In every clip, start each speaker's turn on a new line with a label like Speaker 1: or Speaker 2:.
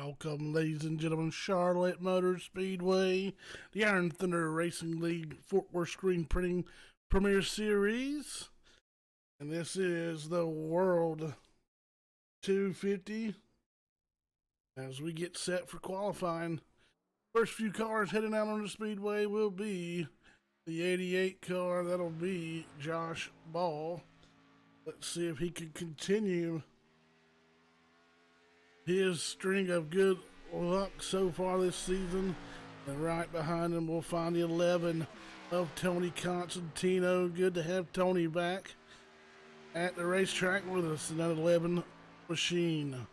Speaker 1: Welcome, ladies and gentlemen, Charlotte Motor Speedway, the Iron Thunder Racing League Fort Worth Screen Printing Premier Series. And this is the World 250 as we get set for qualifying. First few cars heading out on the Speedway will be the 88 car. That'll be Josh Ball. Let's see if he can continue his string of good luck so far this season. And right behind him we'll find the 11 of Tony Constantino. Good to have Tony back at the racetrack with us in that 11 machine.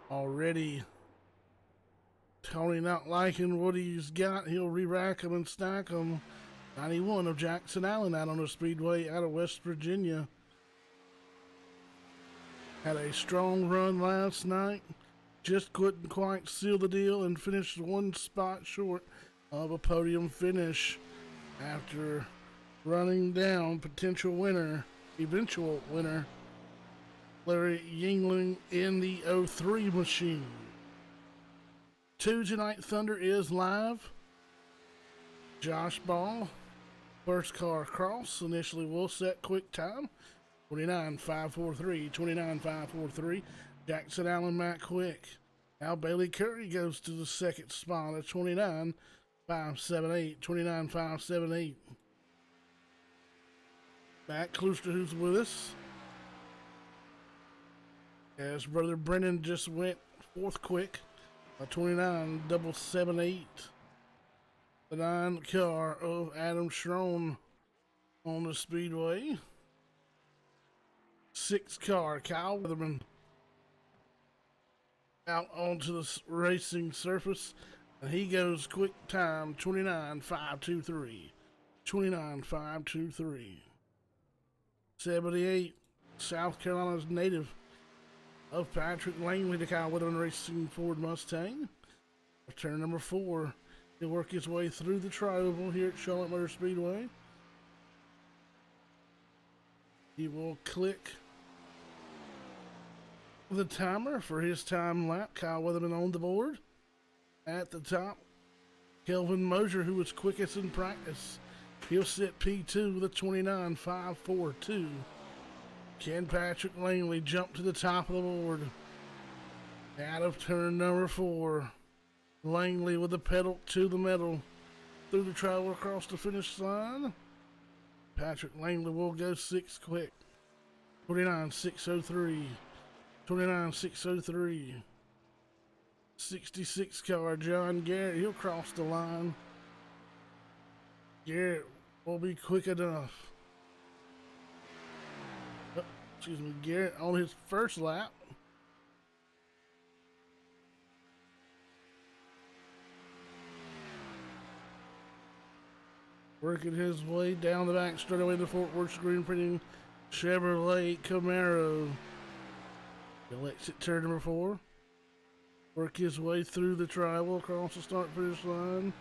Speaker 1: Already Tony not liking what he's got. He'll re-rack them and stack them. 91 of Jackson Allen out on the Speedway out of West Virginia. Had a strong run last night. Just couldn't quite seal the deal and finished one spot short of a podium finish after running down potential winner, eventual winner, Larry Yingling in the 03 machine. Tuesday Night Thunder is live. Josh Ball, first car across. Initially will set quick time. 29.543, 29.543. Jackson Allen Matt Quick. Now Bailey Curry goes to the second spot at 29.578, 29.578. Matt Klooster, who's with us, as brother Brennan just went fourth quick, a 29.778. The 9 car of Adam Schroen on the Speedway. 6 car, Kyle Weatherman, out onto the racing surface, and he goes quick time, 29.523, 29.523. 78, South Carolina's native of Patrick Langley, the Kyle Weatherman Racing Ford Mustang. Turn number 4, he'll work his way through the tri-oval here at Charlotte Motor Speedway. He will click the timer for his time lap. Kyle Weatherman on the board. At the top, Kelvin Mosier, who was quickest in practice. He'll sit P2 with a 29.542. Ken Patrick Langley jump to the top of the board. Out of turn number 4, Langley with the pedal to the metal. Through the travel across the finish line. Patrick Langley will go 6 quick. 29.603. 29.603. 66 car, John Garrett. He'll cross the line. Garrett will be quick enough. Oh, excuse me, Garrett on his first lap. Working his way down the back straightaway to the Fort Worth Screen Printing Chevrolet Camaro. He'll exit turn number 4. Work his way through the tri-oval across the start finish line.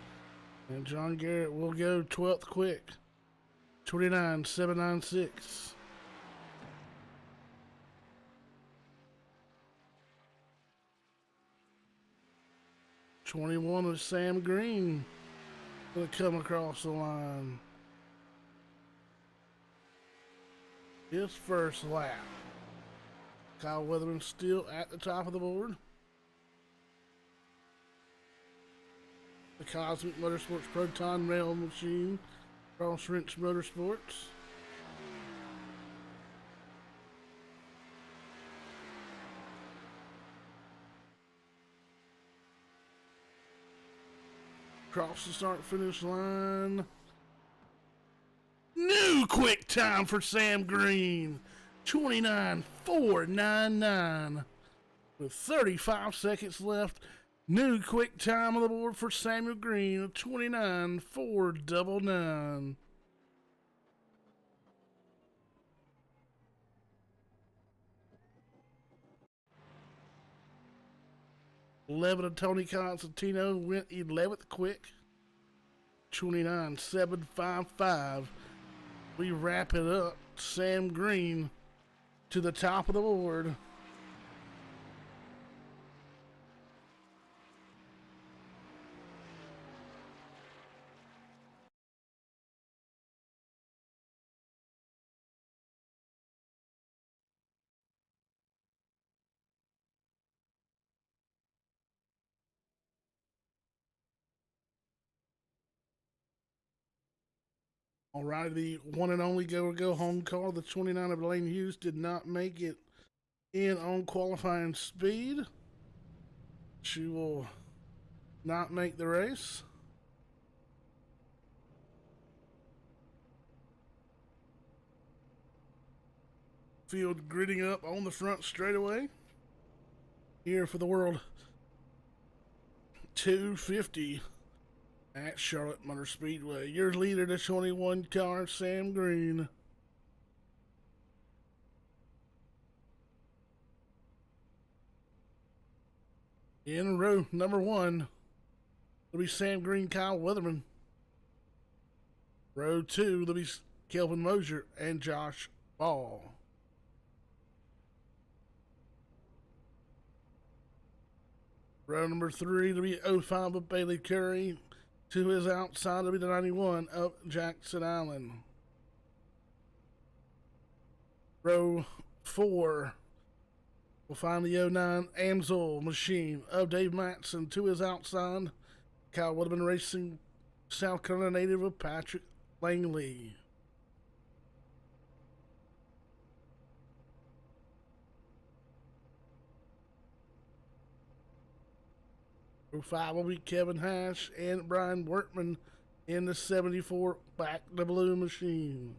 Speaker 1: And John Garrett will go 12th quick. 29.796. 21 of Sam Green gonna come across the line. His first lap. Kyle Weatherman still at the top of the board. The Cosmic Motorsports Proton Rail Machine, Cross Wrench Motorsports. Cross the start finish line. New quick time for Sam Green. 29.499 with 35 seconds left. New quick time on the board for Samuel Green of 29.499. Eleven of Tony Constantino went 11th quick. 29.755. We wrap it up. Sam Green to the top of the board. All right, the one and only go home car, the 29 of Lane Hughes, did not make it in on qualifying speed. She will not make the race. Field gridding up on the front straightaway. Here for the World 250 at Charlotte Motor Speedway. Your leader, the 21 car, Sam Green. In row number 1 will be Sam Green, Kyle Weatherman. Row 2 will be Kelvin Mosier and Josh Ball. Row number 3 will be 05 of Bailey Curry. To his outside will be the 91 of Jackson Allen. Row 4 will find the 09 Amsel machine of Dave Matson. To his outside, Kyle Weatherman Racing, South Carolina native of Patrick Langley. Row 5 will be Kevin Hash and Brian Workman in the 74 Back the Blue machine.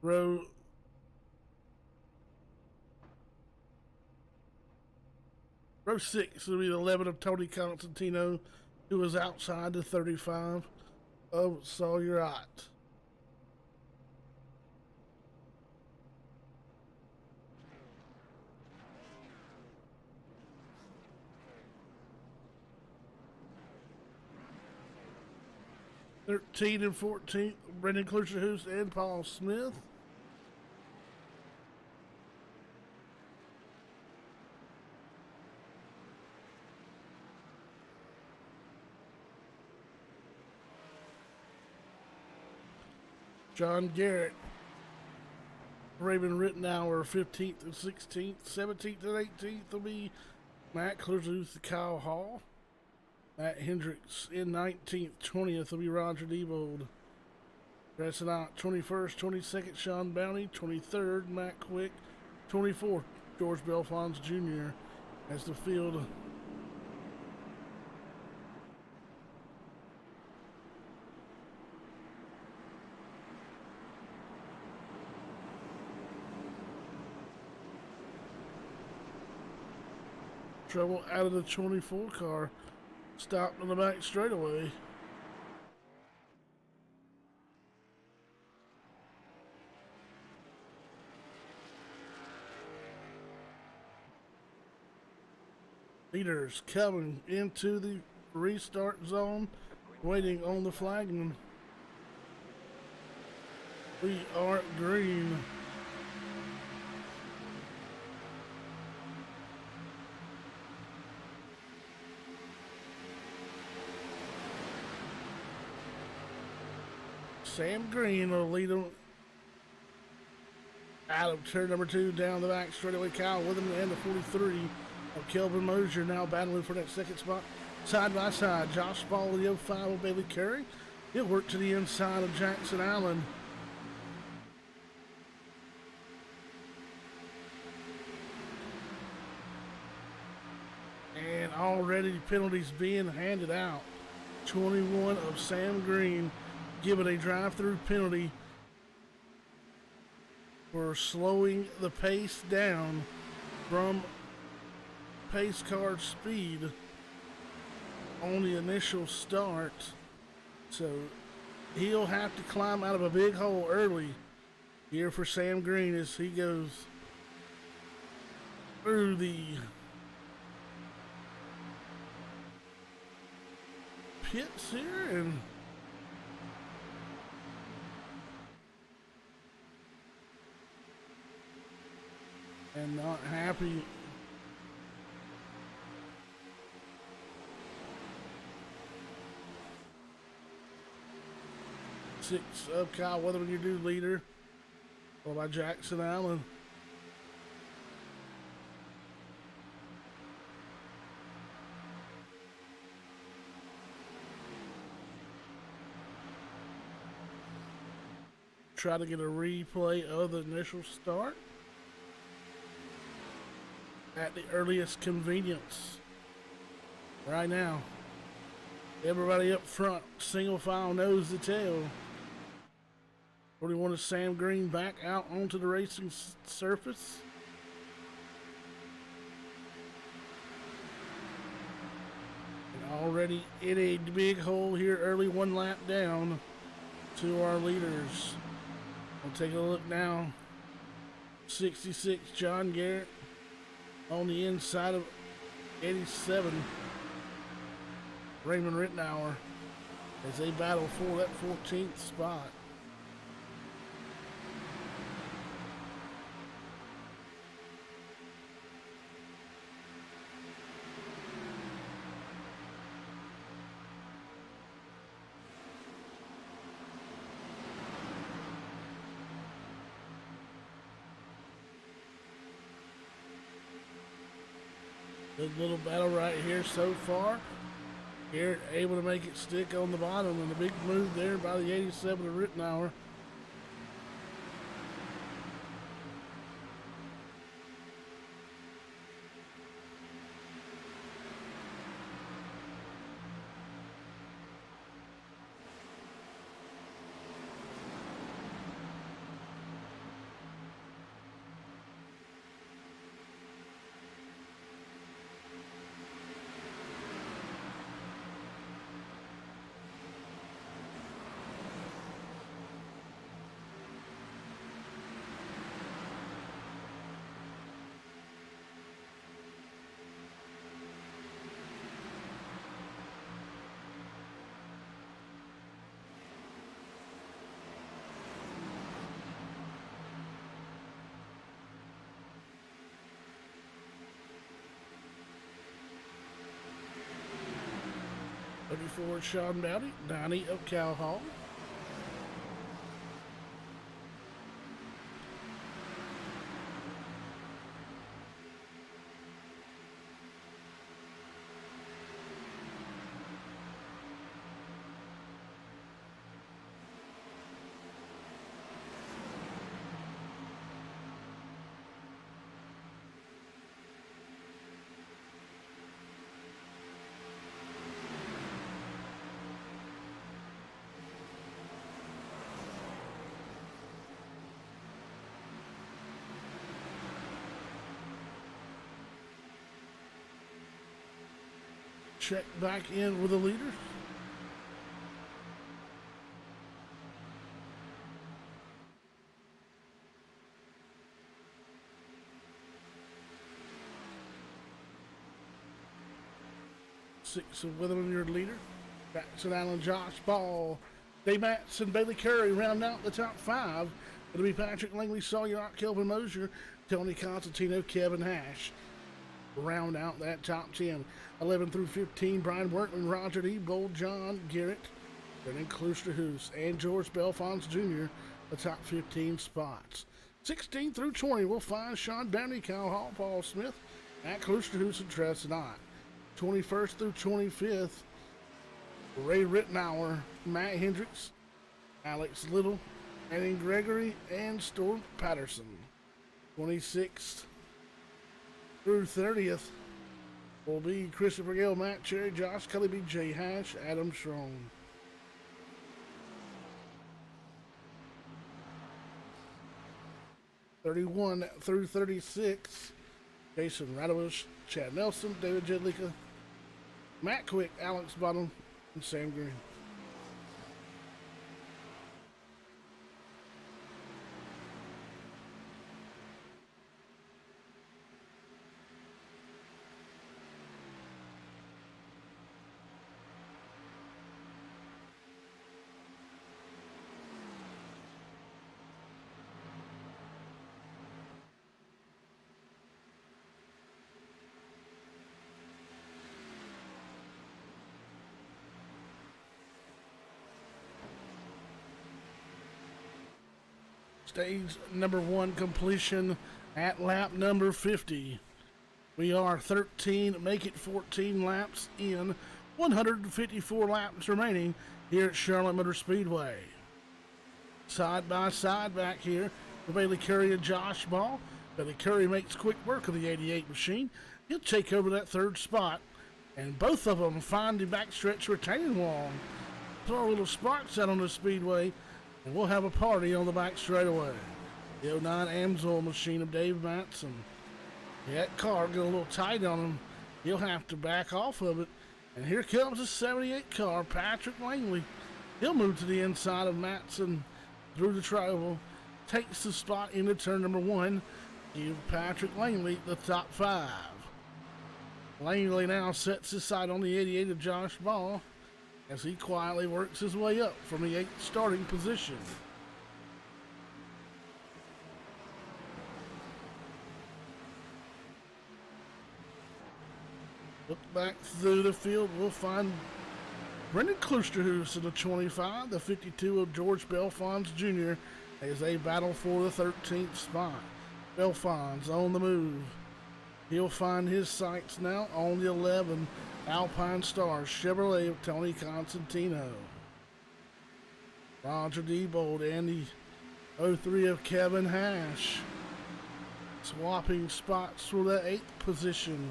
Speaker 1: Row 6 will be the 11 of Tony Constantino, who was outside the 35 of Sawyer Ott. '13 and 14, Brendan Klusterhoos and Paul Smith. John Garrett, Raven Rittenauer, 15th and 16th, 17th and 18th will be Matt Klusterhoos, Kyle Hall. Matt Hendricks in 19th, 20th will be Roger Diebold. Dressing out 21st, 22nd, Sean Bounty, 23rd, Matt Quick, 24th, George Belfons Jr. as the field trouble out of the 24 car, stopped on the back straightaway. Leaders coming into the restart zone, waiting on the flagman. We are green. Sam Green will lead them out of turn number 2 down the back straightaway. Kyle Weatherman and the 43 of Kelvin Mosier now battling for that second spot. Side by side, Josh Ball and the 05 of Bailey Curry. He'll work to the inside of Jackson Allen. And already penalties being handed out. 21 of Sam Green given a drive-through penalty for slowing the pace down from pace car speed on the initial start. So he'll have to climb out of a big hole early here for Sam Green as he goes through the pits here and not happy. 66 of Kyle Weatherman, your new leader, followed by Jackson Allen. Try to get a replay of the initial start at the earliest convenience. Right now, everybody up front, single file nose to tail. 41 is Sam Green back out onto the racing surface. And already in a big hole here early, one lap down to our leaders. We'll take a look now. 66, John Garrett on the inside of 87, Raymond Rittenauer, as they battle for that 14th spot. Good little battle right here so far. Garrett able to make it stick on the bottom, and a big move there by the 87 of Rittenauer. For Sean Bowdy, 90 of Cal Hall. Check back in with the leaders. Six of Witherman, your leader. Jackson Allen, Josh Ball, Dave Matson, Bailey Curry round out the top five. It'll be Patrick Langley, Sawyer, Kelvin Mosier, Tony Constantino, Kevin Hash. Round out that top 10. 11 through 15, Brian Workman, Roger D. Bold, John Garrett, Brennan Kloosterhoos, and George Belfons Jr., the top 15 spots. 16 through 20, we'll find Sean Bounty, Kyle Hall, Paul Smith, Matt Kloosterhoos, and Tress Knott. 21st through 25th, Ray Rittenauer, Matt Hendricks, Alex Little, Annie Gregory, and Storm Patterson. 26th through 30th will be Christopher Gale, Matt Cherry, Josh Kelly, Jay Hash, Adam Strong. '31 through 36, Jason Radowich, Chad Nelson, David Jedlicka, Matt Quick, Alex Bottom, and Sam Green. Stage number 1 completion at lap number 50. We are 13, make it 14 laps in, 154 laps remaining here at Charlotte Motor Speedway. Side by side back here, Bailey Curry and Josh Ball. Bailey Curry makes quick work of the 88 machine. He'll take over that third spot, and both of them find the backstretch retaining wall. Throw a little sparks out on the speedway, and we'll have a party on the back straightaway. The 09 Amsoil machine of Dave Matson. That car got a little tight on him. He'll have to back off of it. And here comes the 78 car, Patrick Langley. He'll move to the inside of Matson through the trioval. Takes the spot into turn number 1. Give Patrick Langley the top 5. Langley now sets his sight on the 88 of Josh Ball as he quietly works his way up from the 8th starting position. Look back through the field, we'll find Brendan Klusterhuis in the 25, the 52 of George Belfons Jr. as they battle for the 13th spot. Belfons on the move. He'll find his sights now on the 11 Alpine Star Chevrolet of Tony Constantino. Roger Diebold and the 03 of Kevin Hash swapping spots for the 8th position.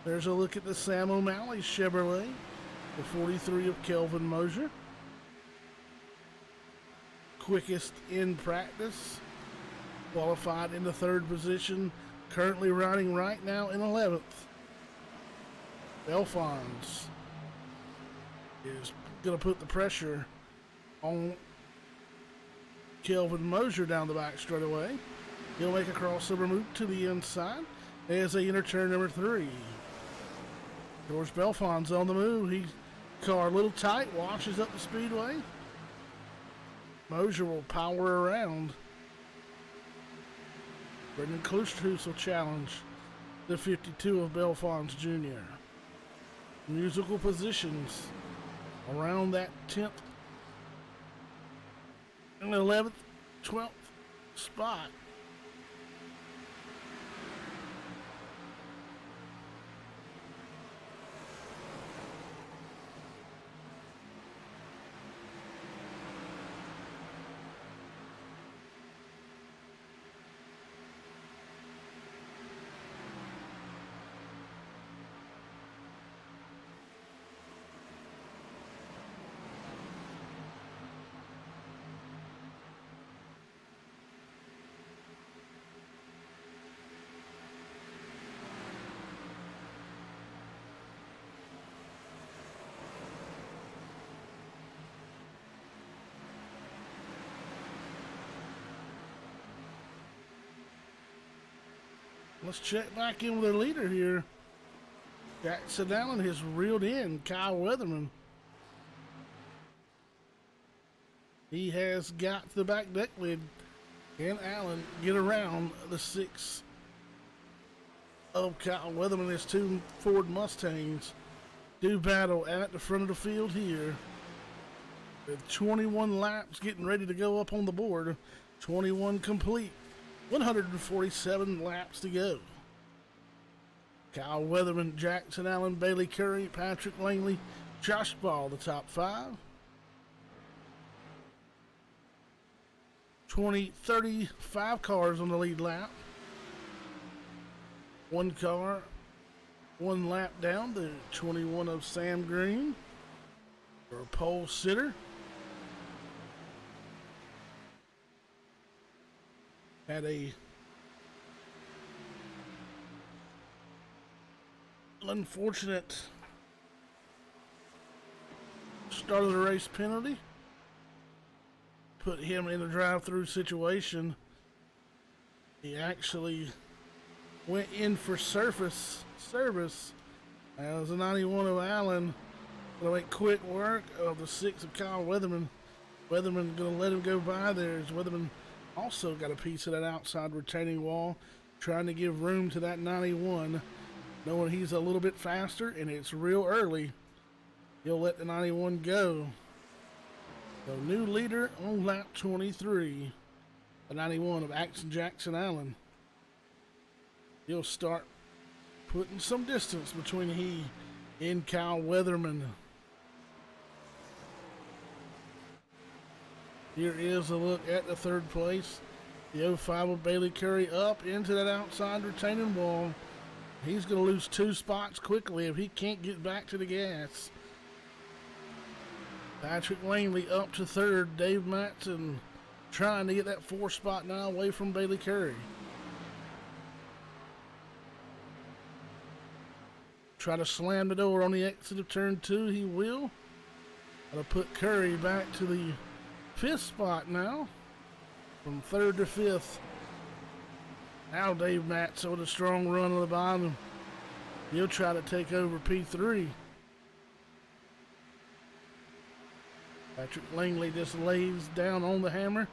Speaker 1: There's a look at the Sam O'Malley Chevrolet, the 43 of Kelvin Mosier. Quickest in practice, qualified in the 3rd position, currently riding right now in 11th. Belfons is going to put the pressure on Kelvin Mosier down the back straightaway. He'll make a crossover move to the inside as they enter turn number 3. George Belfons on the move. He's car a little tight, washes up the speedway. Mosier will power around. Brendan Klusterhuis will challenge the 52 of Belfons Jr. Musical positions around that 10th and 11th, 12th spot. Let's check back in with our leader here. Jackson Allen has reeled in Kyle Weatherman. He has got the back deck lid, and Allen get around the 6 of Kyle Weatherman. His 2 Ford Mustangs do battle at the front of the field here. With 21 laps getting ready to go up on the board. 21 complete. 147 laps to go. Kyle Weatherman, Jackson Allen, Bailey Curry, Patrick Langley, Josh Ball, the top 5. 35 cars on the lead lap. 1 car, 1 lap down, the 21 of Sam Green for a pole sitter. Had a unfortunate start of the race penalty. Put him in a drive-through situation. He actually went in for service as the 91 of Allen gonna make quick work of the 6 of Kyle Weatherman. Weatherman gonna let him go by there as Weatherman also got a piece of that outside retaining wall, trying to give room to that 91, knowing he's a little bit faster and it's real early. He'll let the 91 go. The new leader on lap 23, the 91 of Axon Jackson Allen. He'll start putting some distance between he and Kyle Weatherman. Here is a look at the third place. The 05 of Bailey Curry up into that outside retaining wall. He's going to lose 2 spots quickly if he can't get back to the gas. Patrick Langley up to third. Dave Matson trying to get that 4th spot now away from Bailey Curry. Try to slam the door on the exit of turn 2. He will. That'll put Curry back to the 5th spot now. From 3rd to 5th. Now Dave Matson with a strong run on the bottom. He'll try to take over P3. Patrick Langley just lays down on the hammer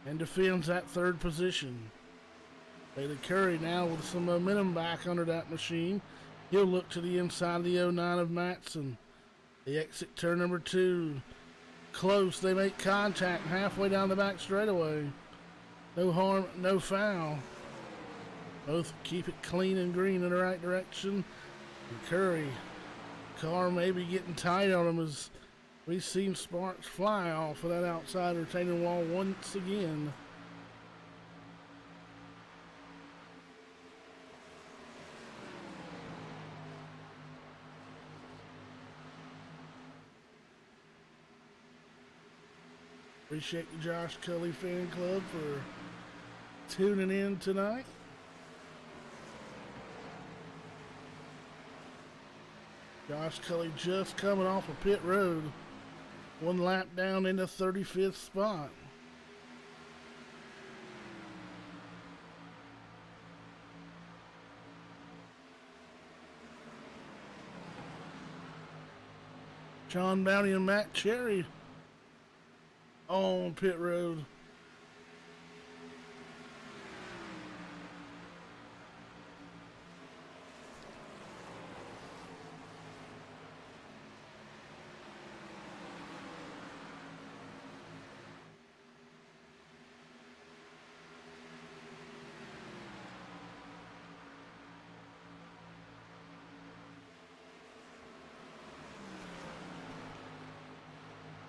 Speaker 1: and defends that 3rd position. Bailey Curry now with some momentum back under that machine. He'll look to the inside of the 09 of Matson. The exit turn number 2. Close. They make contact halfway down the back straightaway. No harm, no foul. Both keep it clean and green in the right direction. And Curry, car may be getting tight on him as we've seen sparks fly off of that outside retaining wall once again. Appreciate the Josh Cully fan club for tuning in tonight. Josh Cully just coming off of pit road. 1 lap down in the 35th spot. John Bounty and Matt Cherry on pit road.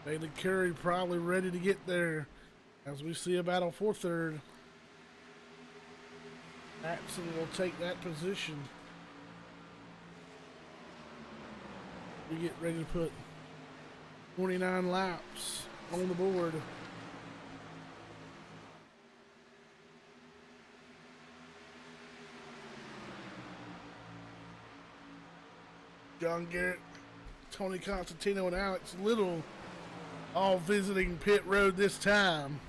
Speaker 1: Bailey Curry probably ready to get there as we see a battle for 3rd. Matson will take that position. We get ready to put 29 laps on the board. John Garrett, Tony Constantino, and Alex Little all visiting pit road this time.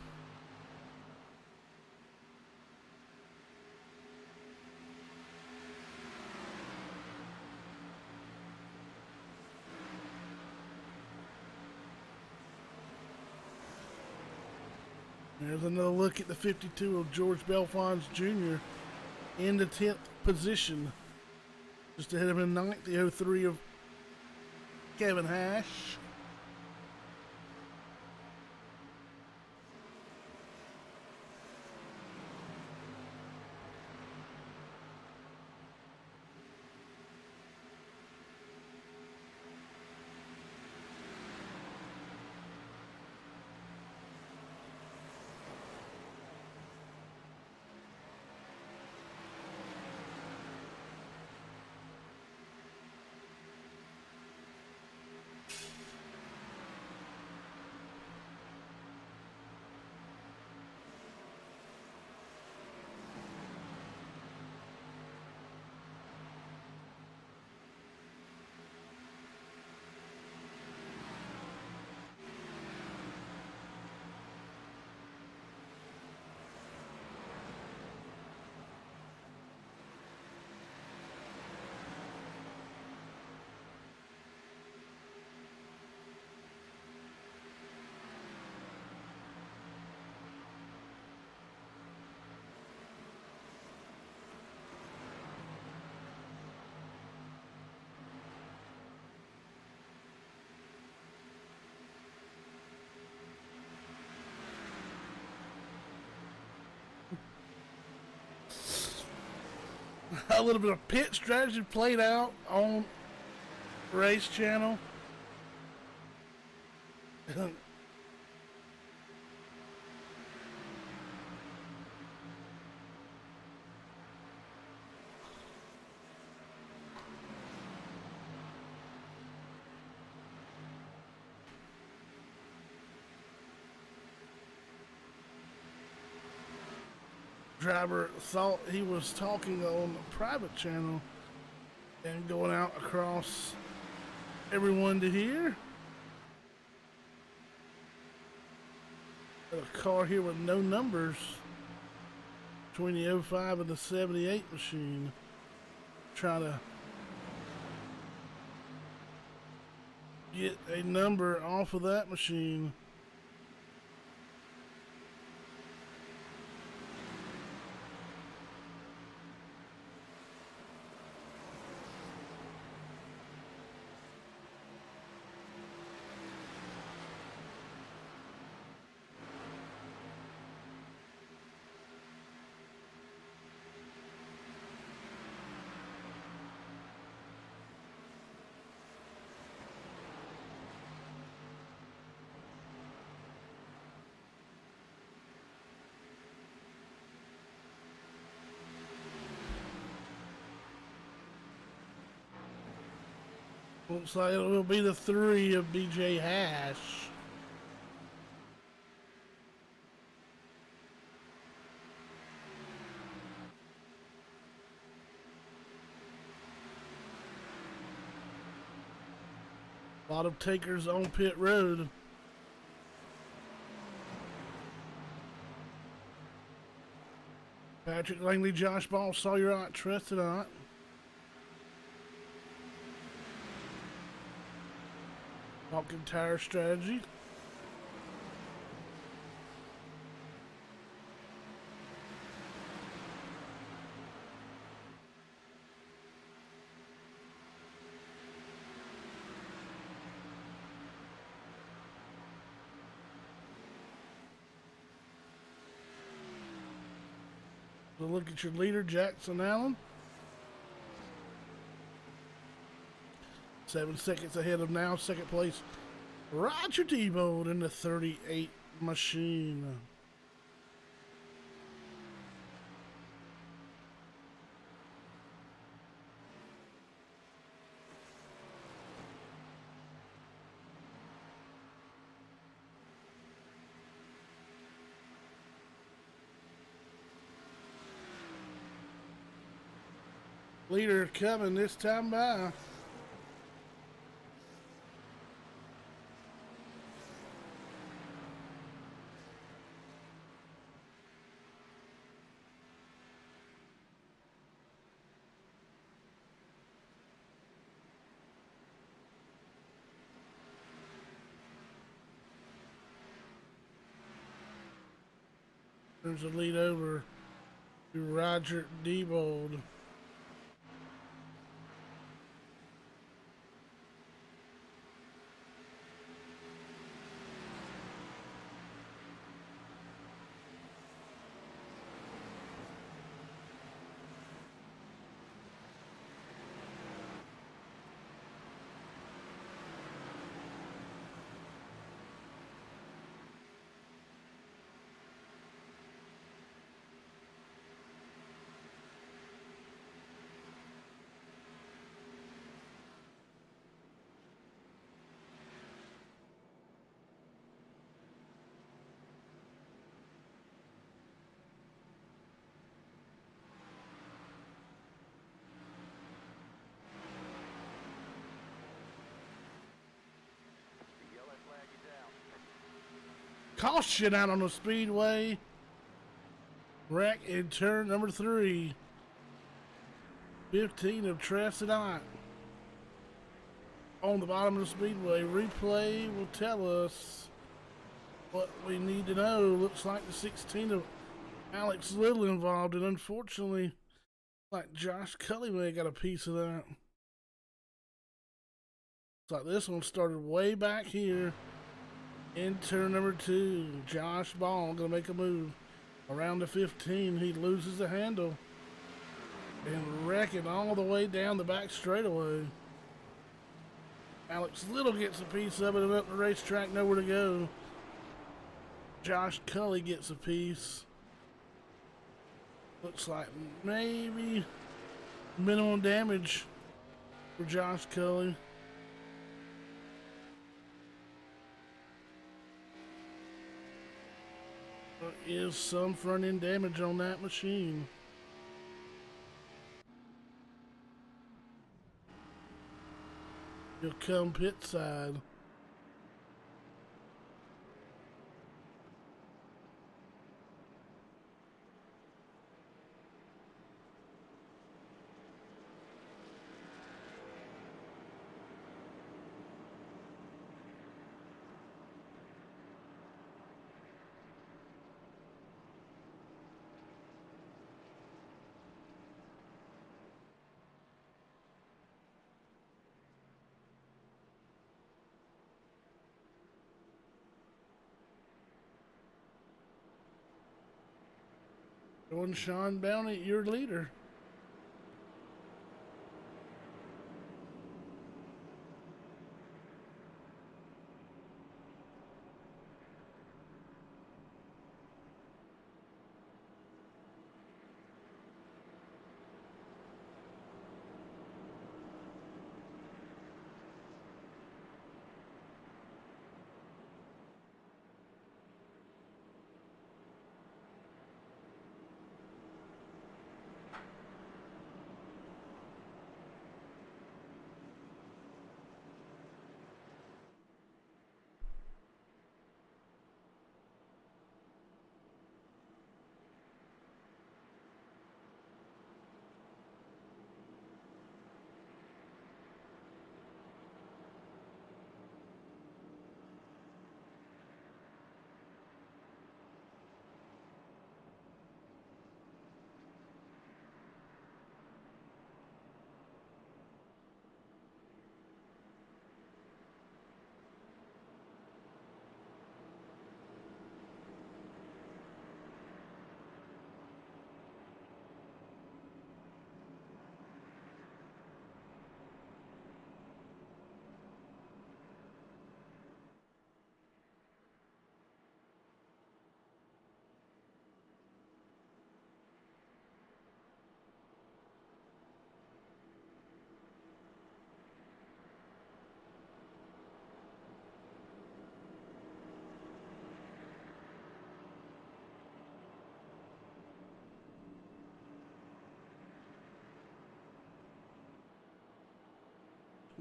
Speaker 1: There's another look at the 52 of George Belfons Jr. in the 10th position. Just ahead of him in 9th, the 03 of Kevin Hash. A little bit of pit strategy played out on Race Channel. Driver thought he was talking on a private channel and going out across everyone to hear. Got a car here with no numbers between the 05 and the 78 machine. Trying to get a number off of that machine. Looks like it will be the 3 of BJ Hash. A lot of takers on pit road. Patrick Langley, Josh Ball, saw your aunt, trusted aunt. Talking tire strategy. So look at your leader, Jackson Allen. 7 seconds ahead of now, second place, Roger Debold in the 38 machine. Leader coming this time by. There's a lead over to Roger Debold. Caution out on the Speedway. Wreck in turn number 3. 15 of Trestidot. On the bottom of the Speedway. Replay will tell us what we need to know. Looks like the 16 of Alex Little involved, and unfortunately, like Josh Cully may have got a piece of that. Looks like this one started way back here. In turn number 2, Josh Ball gonna make a move around the 15. He loses the handle. and wrecking all the way down the back straightaway. Alex Little gets a piece of it and up the racetrack, nowhere to go. Josh Cully gets a piece. Looks like maybe minimum damage for Josh Cully. There is some front end damage on that machine. He'll come pit side. Going Sean Bounty, your leader.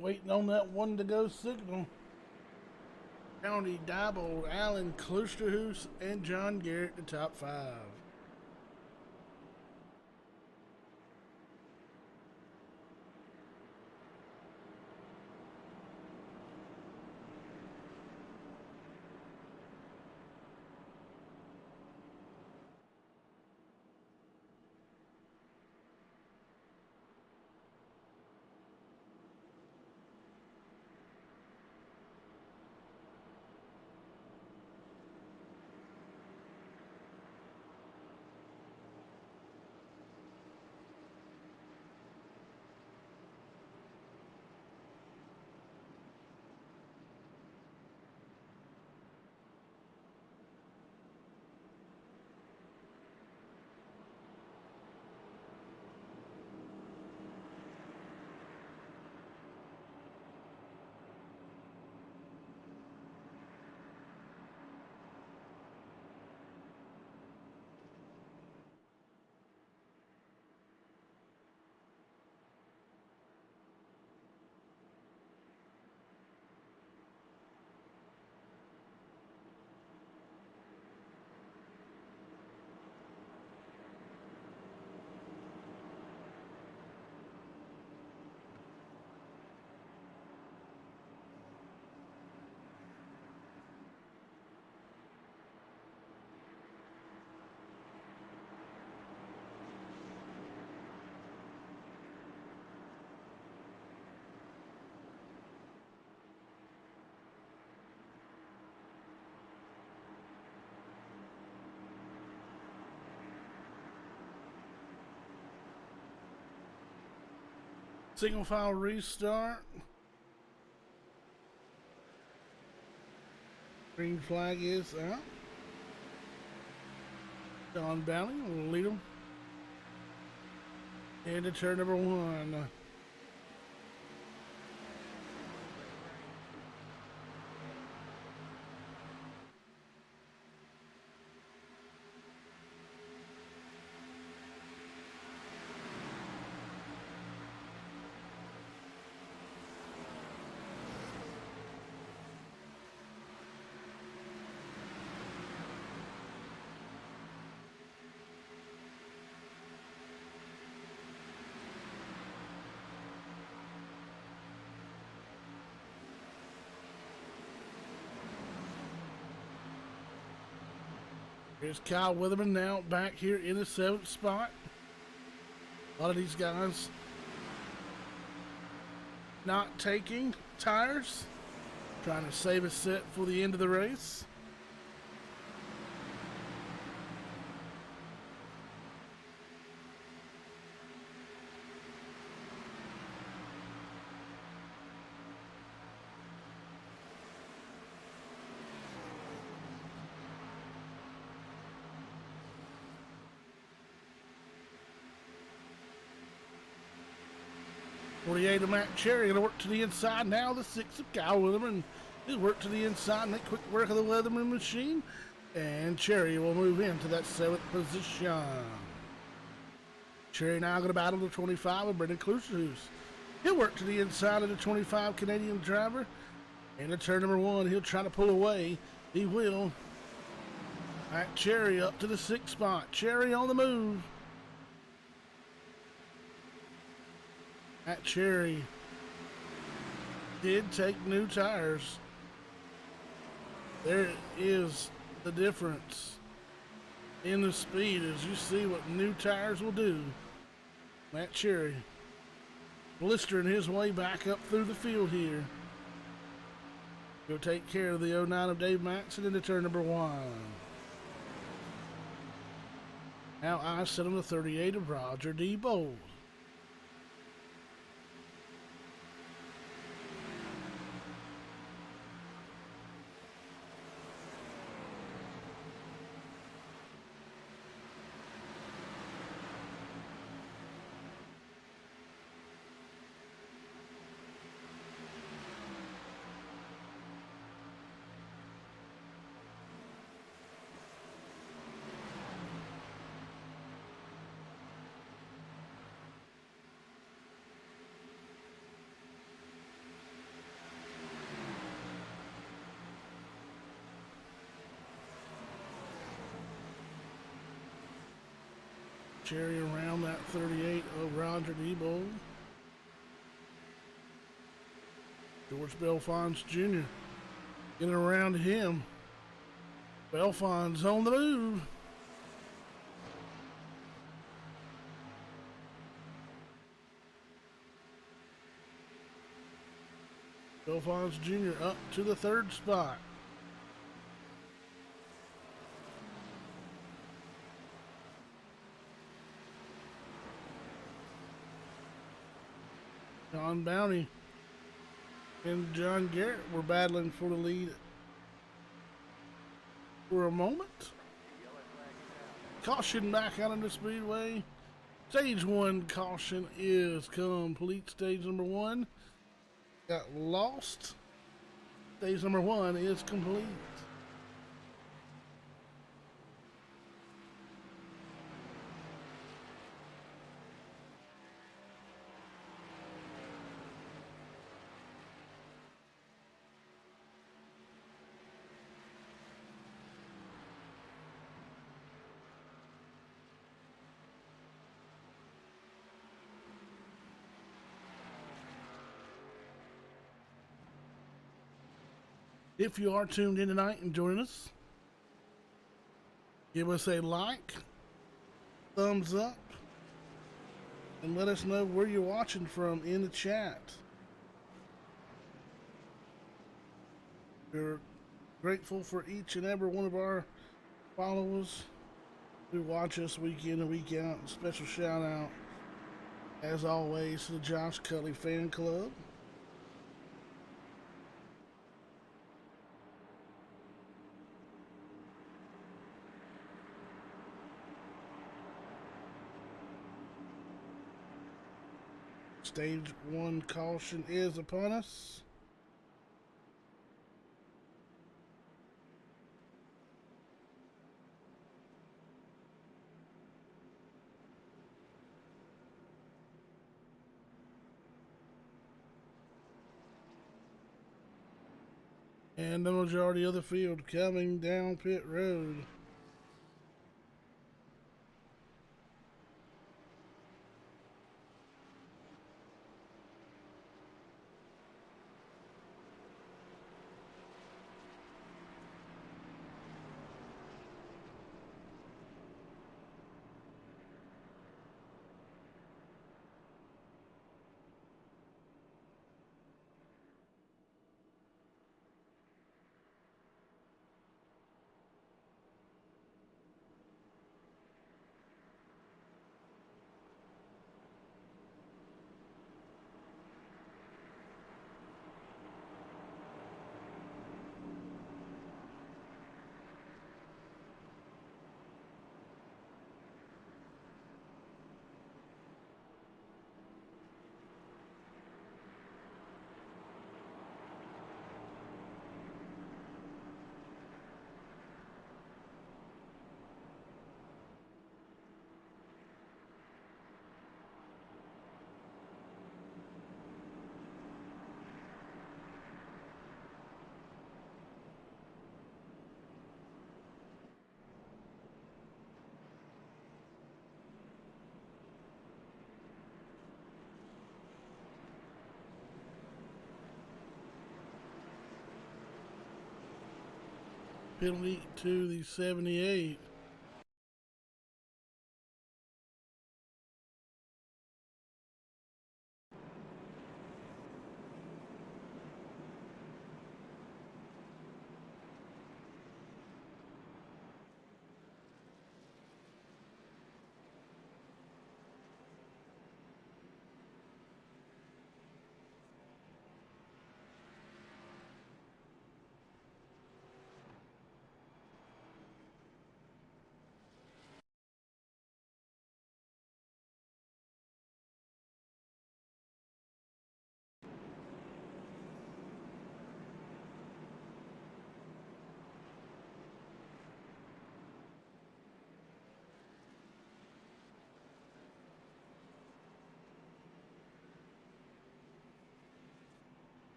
Speaker 1: Waiting on that one to go signal. County Diebold, Allen Klusterhuis, and John Garrett, the top 5. Single file restart. Green flag is out. Don Bounty will lead them into turn number 1. Here's Kyle Witherman now back here in the 7th spot. A lot of these guys not taking tires, trying to save a set for the end of the race. '48 of Matt Cherry going to work to the inside now. The 6 of Kyle Witherman is work to the inside. Make quick work of the Weatherman machine. And Cherry will move into that 7th position. Cherry now going to battle the 25 of Brendan Klusterhuis. He'll work to the inside of the 25 Canadian driver. And at turn number 1, he'll try to pull away. He will. Matt Cherry up to the 6th spot. Cherry on the move. Matt Cherry did take new tires. There is the difference in the speed as you see what new tires will do. Matt Cherry blistering his way back up through the field here. He'll take care of the 09 of Dave Maxson into turn number 1. Now I sit on the 38 of Roger D. Bowles. Cherry around that 38 of Roger Debo. George Belfons Jr. getting around him. Belfons on the move. Belfons Jr. up to the 3rd spot. John Bounty and John Garrett were battling for the lead for a moment. Caution back out on the Speedway. Stage 1 caution is complete. Stage number 1 got lost. Stage number 1 is complete. If you are tuned in tonight and joining us, give us a like, thumbs up, and let us know where you're watching from in the chat. We're grateful for each and every one of our followers who watch us week in and week out. A special shout out As always, the Josh Cully Fan Club. Stage 1 caution is upon us. And the majority of the field coming down pit road. Penalty to the 78.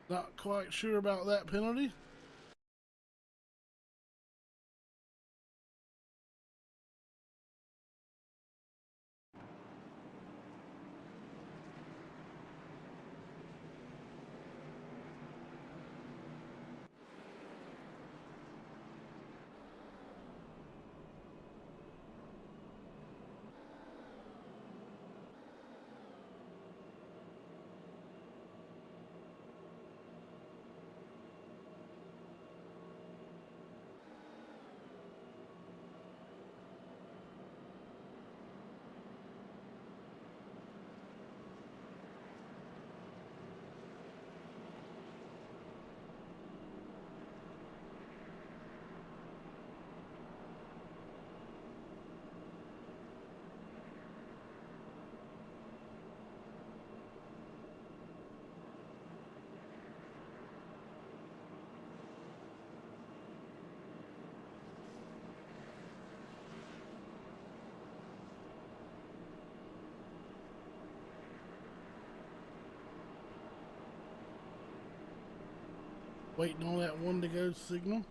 Speaker 1: Not quite sure about that penalty. Waiting on that one to go signal.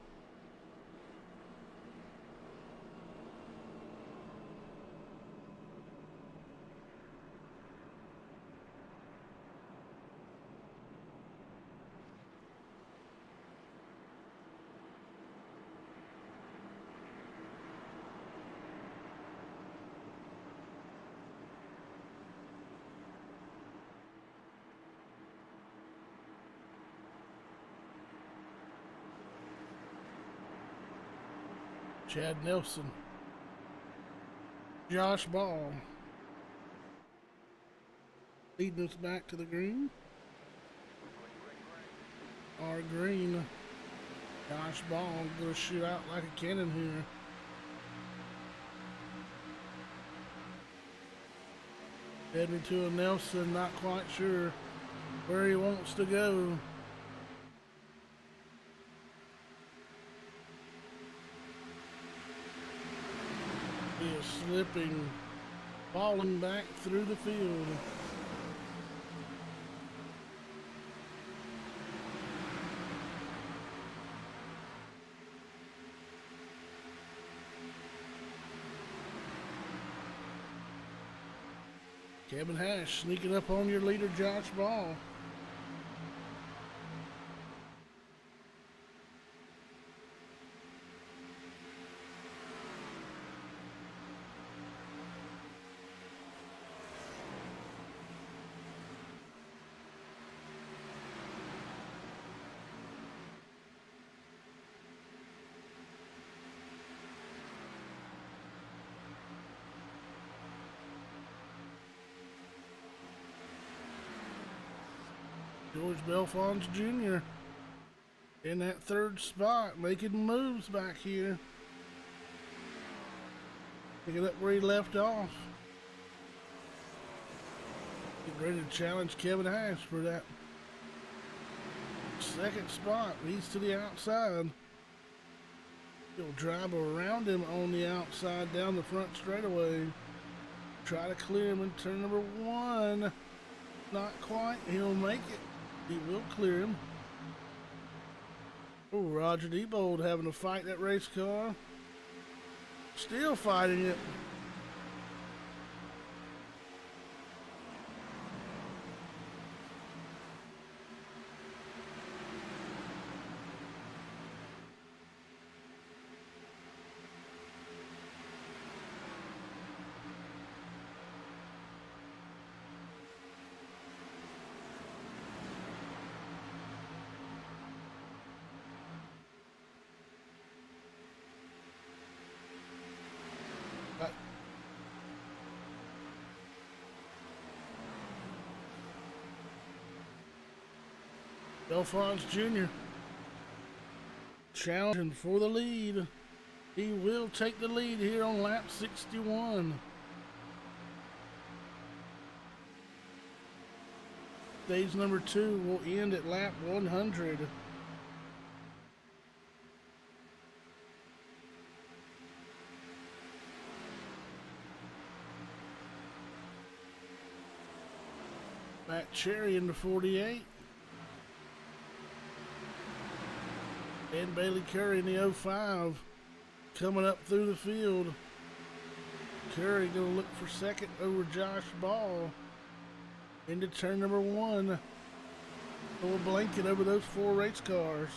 Speaker 1: Chad Nelson, Josh Ball leading us back to the green. Our green, Josh Ball gonna shoot out like a cannon here. Heading to a Nelson, not quite sure where he wants to go. He is slipping, falling back through the field. Kevin Hash sneaking up on your leader, Josh Ball. George Belfons Jr. in that third spot, making moves back here. Picking up where he left off. Getting ready to challenge Kevin Hash for that second spot. He's to the outside. He'll drive around him on the outside down the front straightaway. Try to clear him in turn number one. Not quite. He'll make it. He will clear him. Oh, Roger Diebold having to fight that race car. Still fighting it. Belfons Jr. challenging for the lead. He will take the lead here on lap 61. Stage number 2 will end at lap 100. Matt Cherry in the 48. And Bailey Curry in the 05 coming up through the field. Curry going to look for second over Josh Ball into turn number 1. Throw a blanket over those 4 race cars.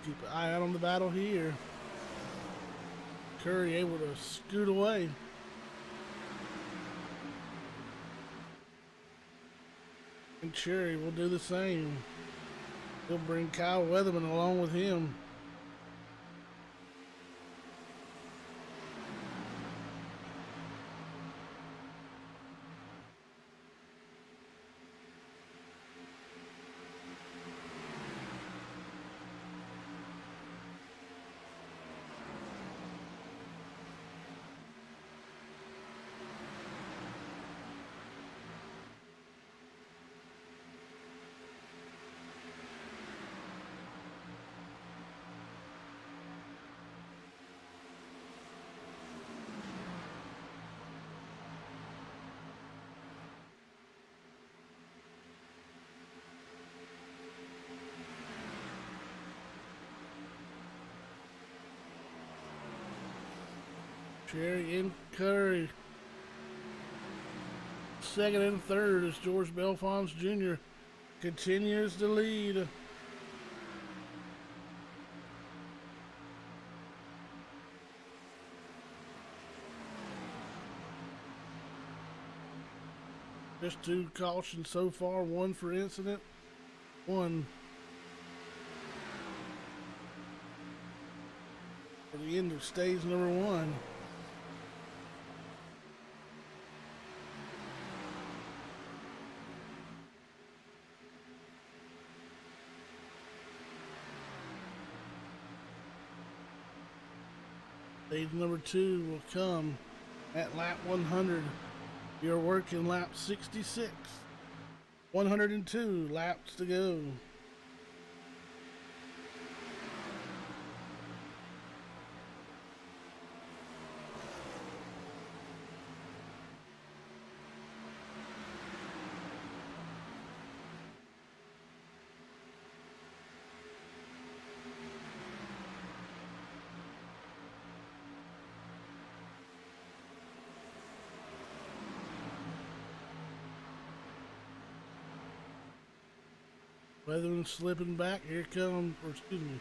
Speaker 1: Keep an eye out on the battle here. Curry able to scoot away. And Cherry will do the same. He'll bring Kyle Weatherman along with him. Cherry and Curry. Second and third as George Belfons Jr. continues to lead. Just 2 cautions so far, 1 for incident, 1 for the end of stage number 1. Stage number 2 will come at lap 100. You're working lap 66. 102 laps to go. Weatherman slipping back. Here comes, or excuse me,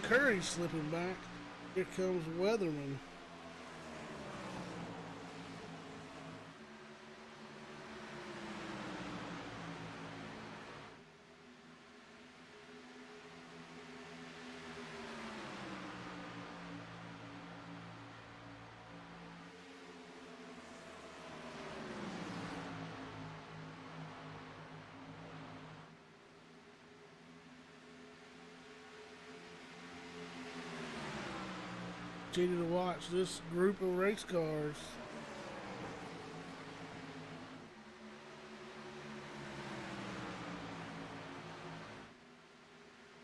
Speaker 1: Curry slipping back. Here comes Weatherman. Continue to watch this group of race cars.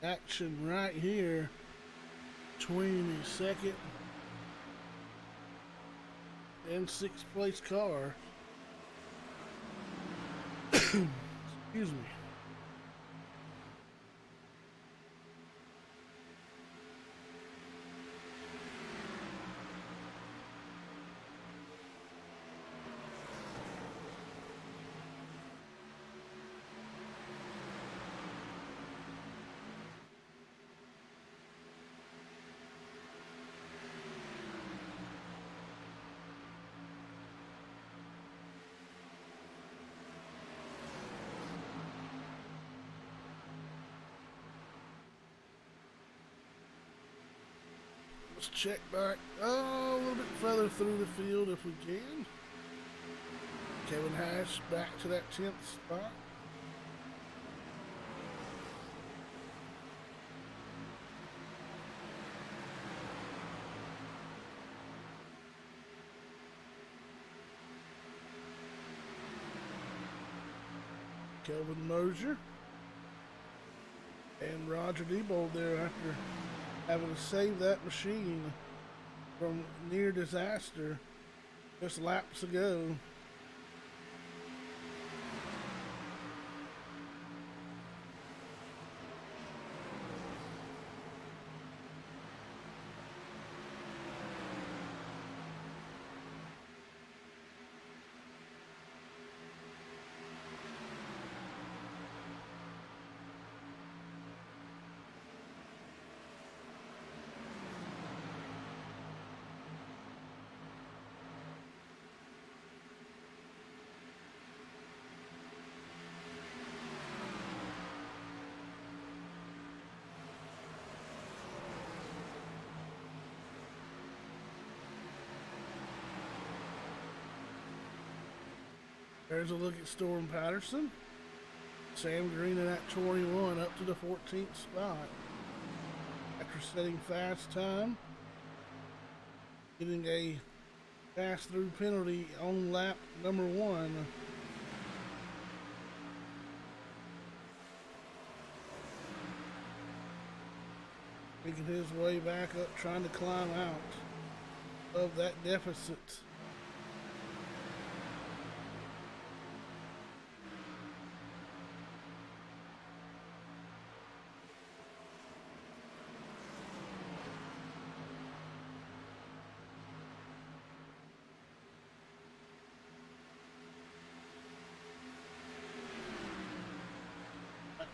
Speaker 1: Action right here between the second and 6th place car. Excuse me. Let's check back a little bit further through the field if we can. Kevin Hash back to that 10th spot. Kelvin Mosier and Roger Diebold there after having to save that machine from near disaster just laps ago. There's a look at Storm Patterson. Sam Green in that 21 up to the 14th spot. After setting fast time, getting a pass-through penalty on lap number 1. Making his way back up, trying to climb out of that deficit.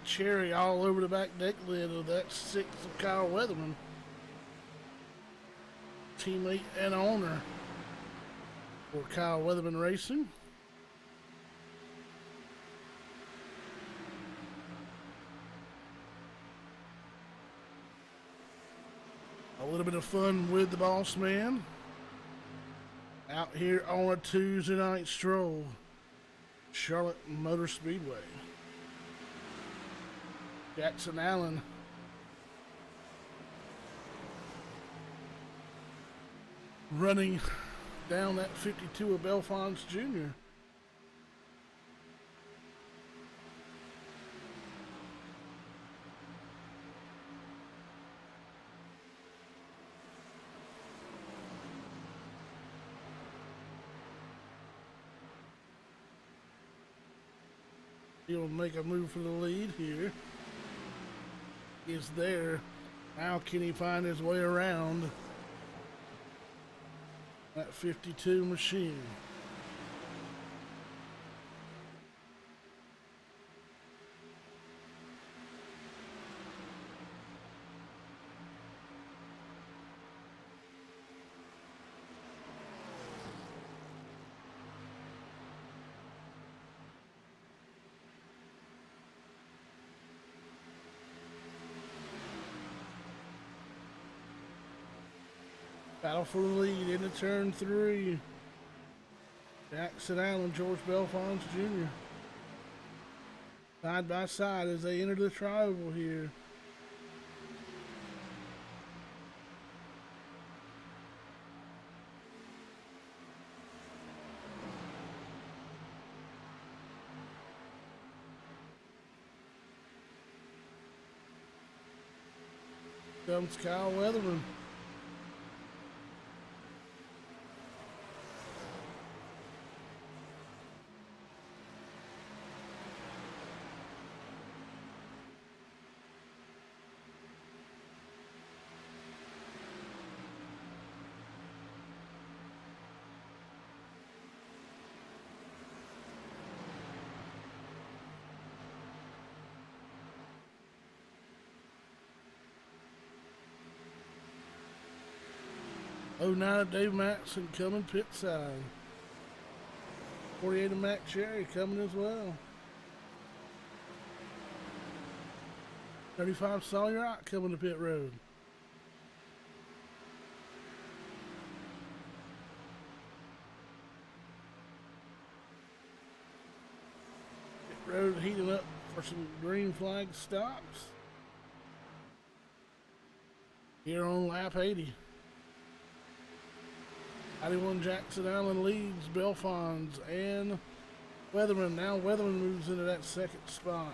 Speaker 1: Cherry all over the back deck lid of that 6th of Kyle Weatherman. Teammate and owner for Kyle Weatherman Racing. A little bit of fun with the boss man out here on a Tuesday night stroll. Charlotte Motor Speedway. Jackson Allen running down that 52 of Belfonts Jr. He'll make a move for the lead here. Is there. Now can he find his way around that 52 machine? Battle for the lead into turn 3. Jackson Allen, George Belfonts Jr. Side by side as they enter the trioval here. Comes Kyle Weatherman. Oh, 09 of Dave Maxson coming pit side. 48 of Matt Cherry coming as well. 35 Sawyer Rock coming to pit road. Pit road heating up for some green flag stops here on lap 80. 91 Jackson Allen leads Belfonts and Weatherman. Now Weatherman moves into that second spot.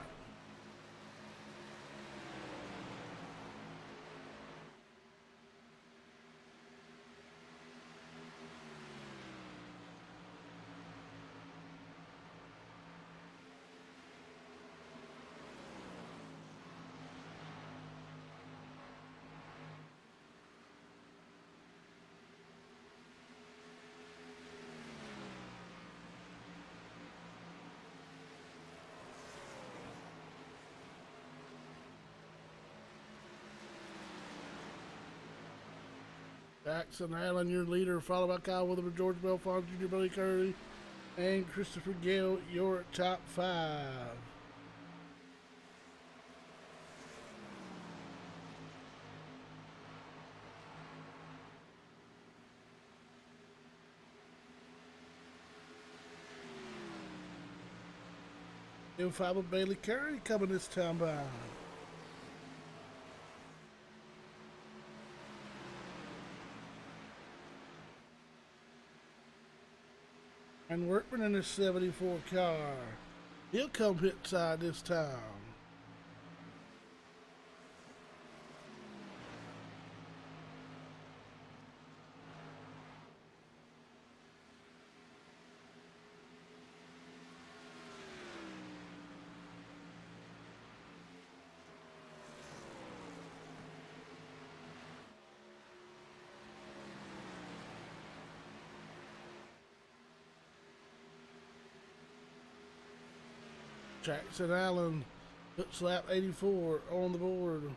Speaker 1: Jackson Allen, your leader, followed by Kyle Weatherman, George Belfonts Jr., Billy Curry, and Christopher Gale, your top 5. New 5 of Bailey Curry coming this time by. And Workman in his 74 car. He'll come pit side this time. Jackson Allen puts lap 84 on the board.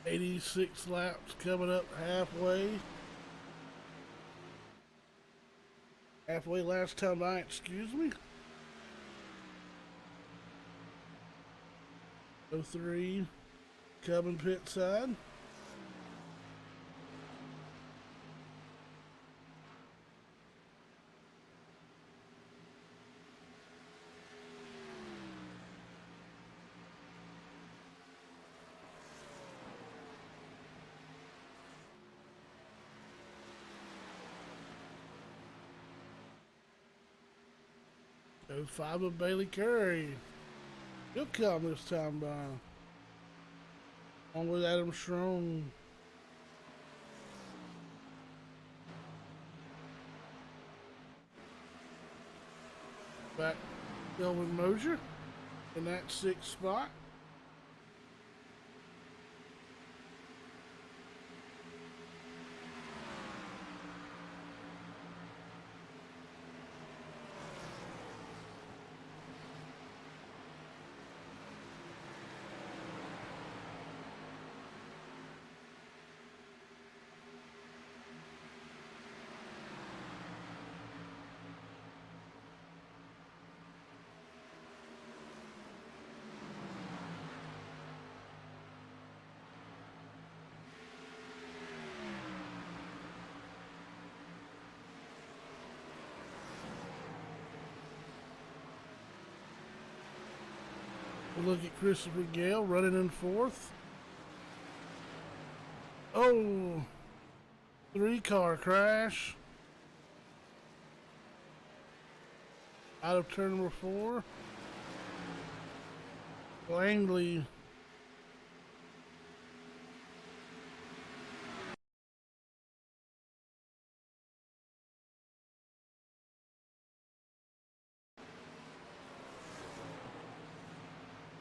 Speaker 1: 86 laps coming up halfway. Halfway last time by, excuse me. 03 coming pit side. Go 5 of Bailey Curry. He'll come this time by. Along with Adam Strong. Back Kelvin Mosier in that 6th spot. We'll look at Christopher Gale running in 4th. Oh, 3-car crash. Out of turn number 4. Langley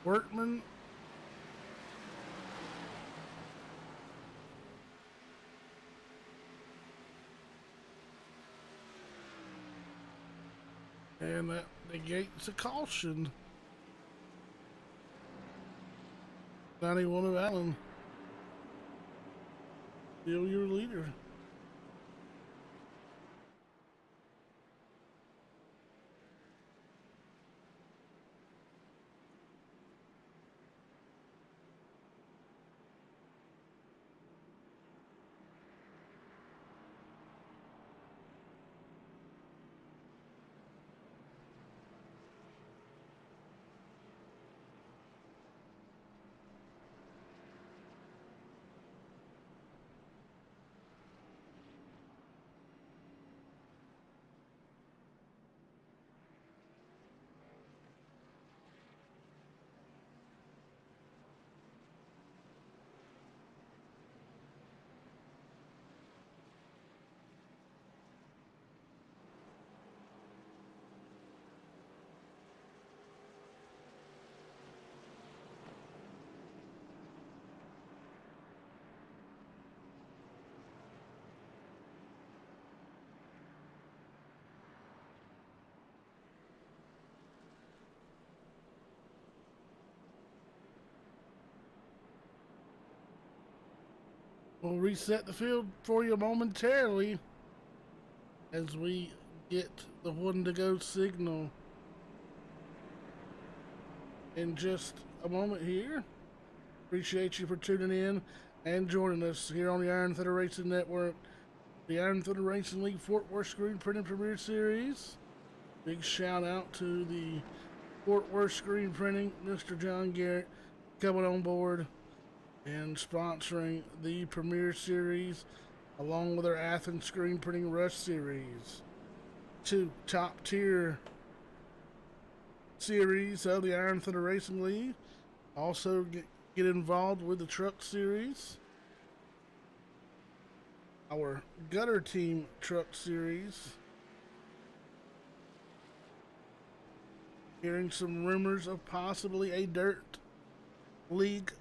Speaker 1: Workman and that negates a caution. 91 of Allen, still your leader. We'll reset the field for you momentarily as we get the 1 to go signal in just a moment here. Appreciate you for tuning in and joining us here on the Iron Thunder Racing Network. The Iron Thunder Racing League Fort Worth Screen Printing Premier Series. Big shout out to the Fort Worth Screen Printing, Mr. John Garrett, coming on board and sponsoring the Premier Series along with our Athens Screen Printing Rush Series. 2 top tier series of the Iron Thunder Racing League. Also get involved with the Truck Series, our Gutter Team Truck Series. Hearing some rumors of possibly a Dirt League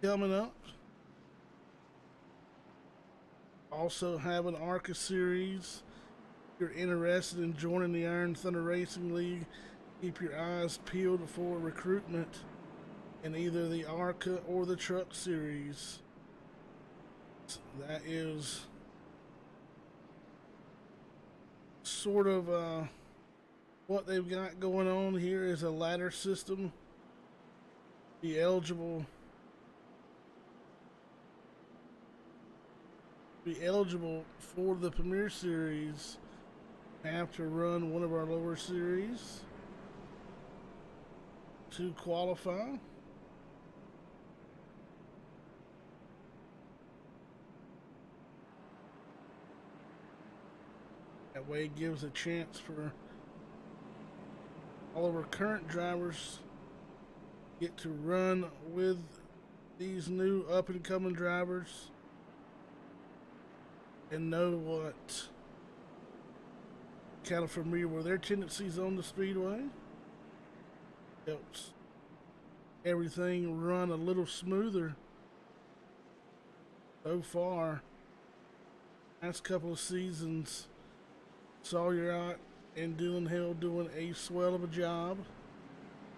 Speaker 1: coming up. Also have an ARCA series. If you're interested in joining the Iron Thunder Racing League, keep your eyes peeled for recruitment in either the ARCA or the Truck series. That is sort of what they've got going on here is a ladder system. Be eligible for the Premier Series. Have to run one of our lower series to qualify. That way it gives a chance for all of our current drivers get to run with these new up and coming drivers and know what kind of familiar with their tendencies on the speedway. Helps everything run a little smoother. So far, last couple of seasons, Sawyer and Dylan Hill doing a swell of a job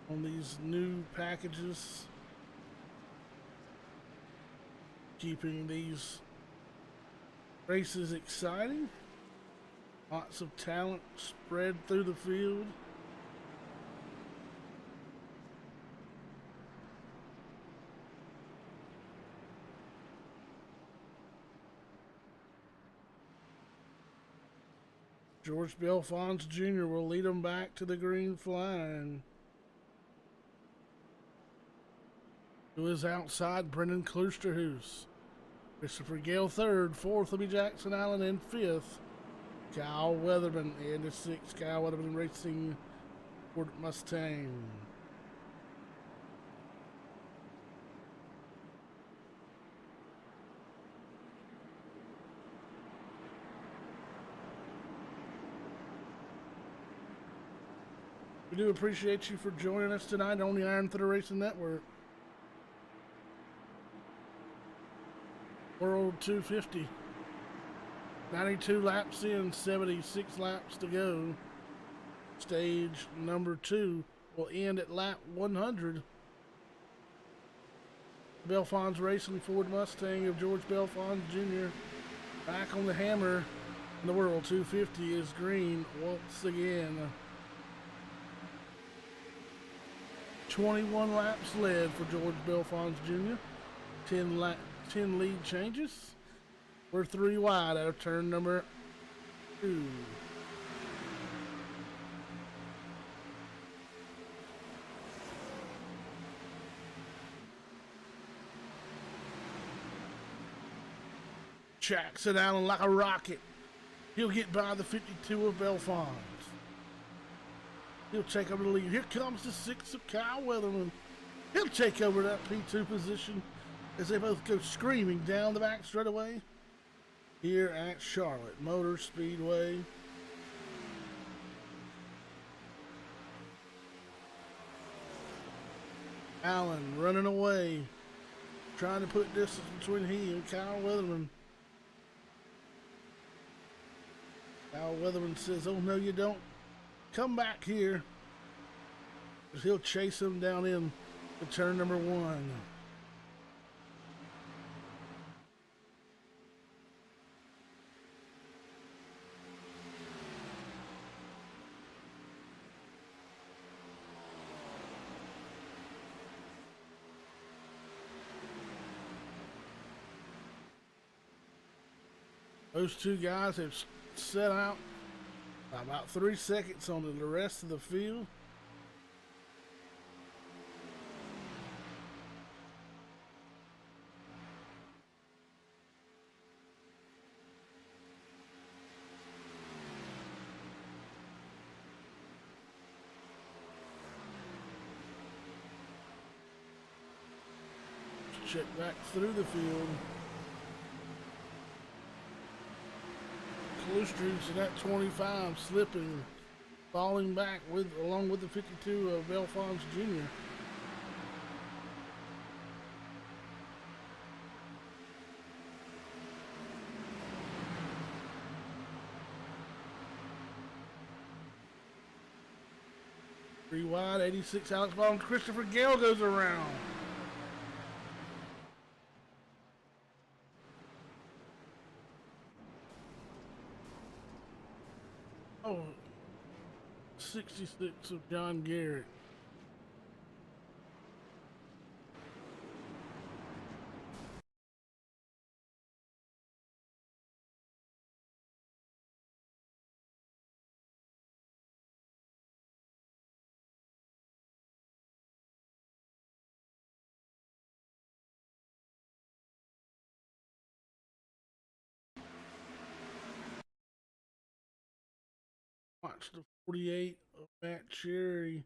Speaker 1: on these new packages, keeping these races exciting. Lots of talent spread through the field. George Belfons Jr. will lead them back to the green flag. To his outside, Brendan Kloosterhuis. Christopher Gale third, fourth, Libby Jackson Allen, and fifth, Kyle Weatherman. And the sixth, Kyle Weatherman racing Ford Mustang. We do appreciate you for joining us tonight on the Iron Thunder Racing Network. World 250. 92 laps in, 76 laps to go. Stage number 2 will end at lap 100. Belfons Racing Ford Mustang of George Belfons Jr. back on the hammer. And the World 250 is green once again. 21 laps led for George Belfons Jr. 10 lead changes. We're 3 wide out of turn number 2. Jackson Allen like a rocket. He'll get by the 52 of Belfons. He'll take over the lead. Here comes the 6 of Kyle Weatherman. He'll take over that P2 position as they both go screaming down the back straightaway here at Charlotte Motor Speedway. Allen running away, trying to put distance between he and Kyle Weatherman. Kyle Weatherman says, "Oh no, you don't. Come back here." Because he'll chase him down in to turn number 1. Those two guys have set out about 3 seconds on the rest of the field. Check back through the field. Kloosterhuis at 25, slipping, falling back along with the 52 of Belfons Jr. Three wide, 86 Alex Bottom. Christopher Gale goes around. 66 of John Garrett. Watch the 48 of Matt Cherry.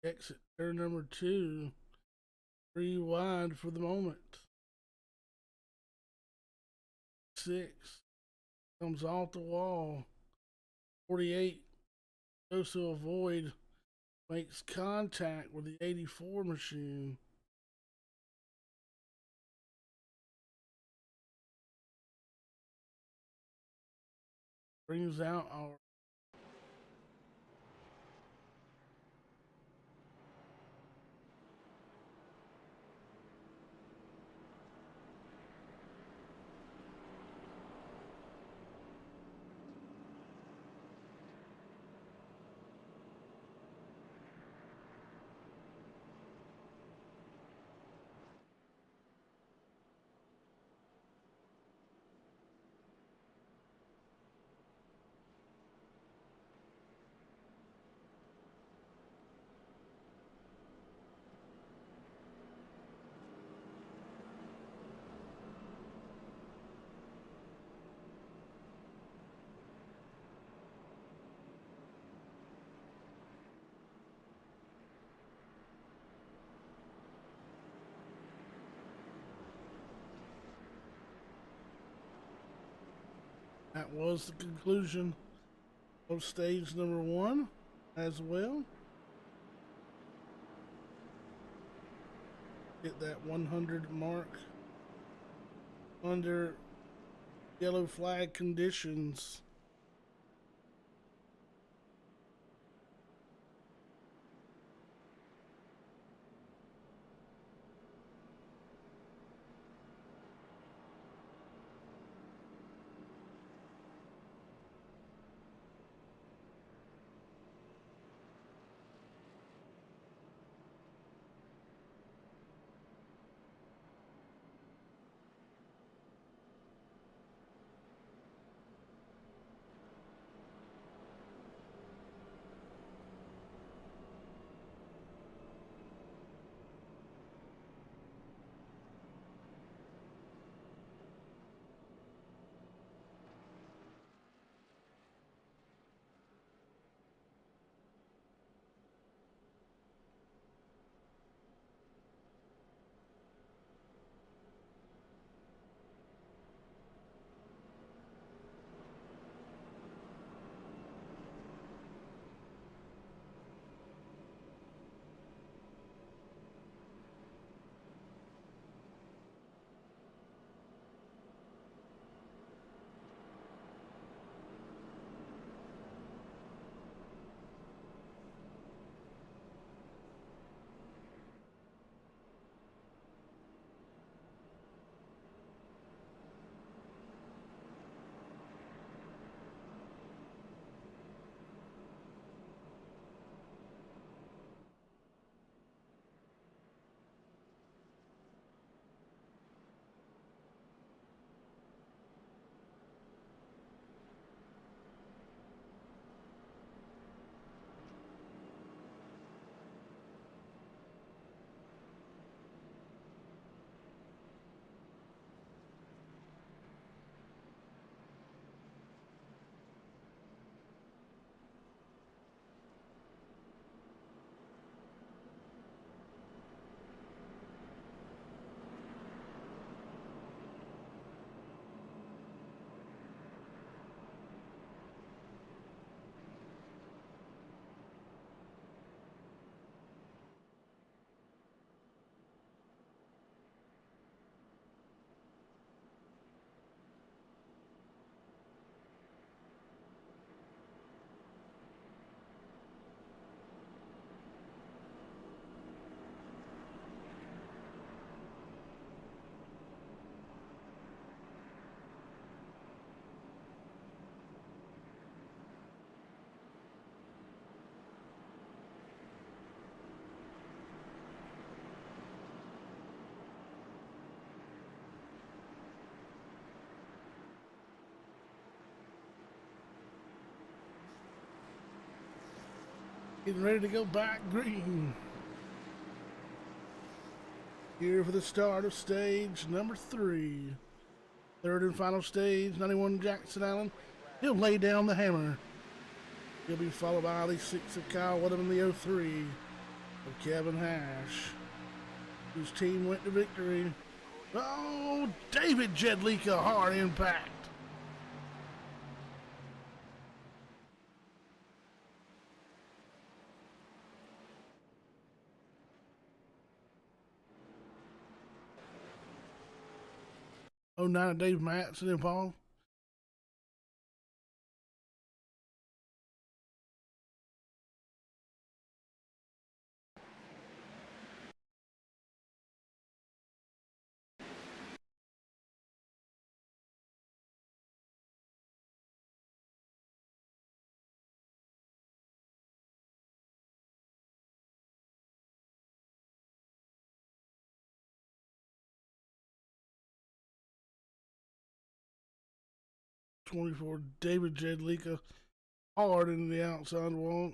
Speaker 1: Exit turn number 2. 3 wide for the moment. 6 comes off the wall. 48 goes to avoid, makes contact with the 84 machine. Brings out our that was the conclusion of stage number 1 as well. Hit that 100 mark under yellow flag conditions. Getting ready to go back green. Here for the start of stage number 3. Third and final stage, 91 Jackson Allen. He'll lay down the hammer. He'll be followed by the 6 of Kyle Whittam in the 03 of Kevin Hash, whose team went to victory. Oh, David Jedlicka, hard impact. Oh, 9 Dave Matson involved. '24 David Jedlicka, hard in the outside wall.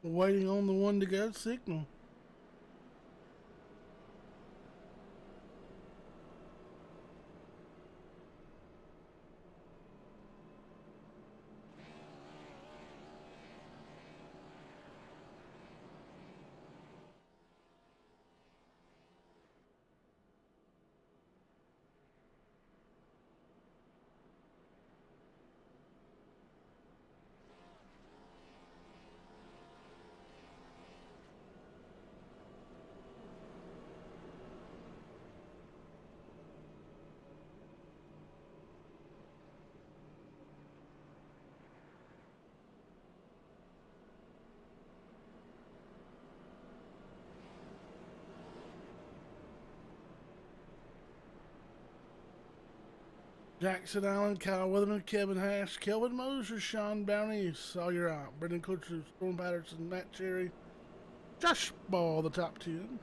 Speaker 1: Waiting on the one to go signal. Jackson Allen, Kyle Weatherman, Kevin Hash, Kelvin Mosier, Sean Downey, Sawyer out, Brendan Kutcher, Storm Patterson, Matt Cherry, Josh Ball, the top 10.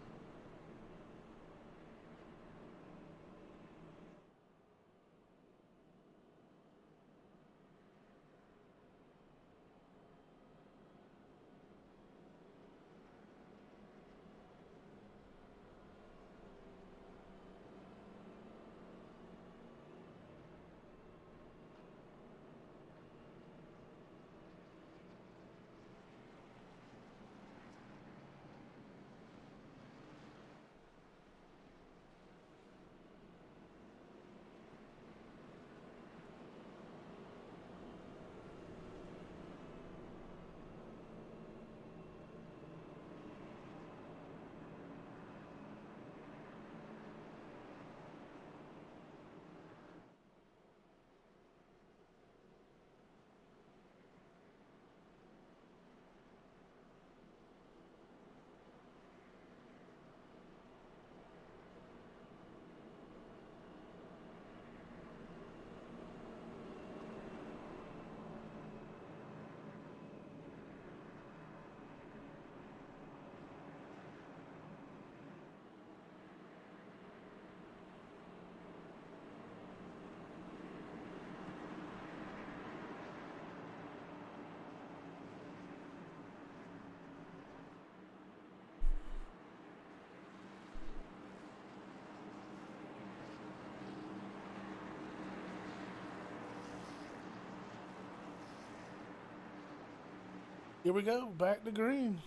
Speaker 1: Here we go, back to green.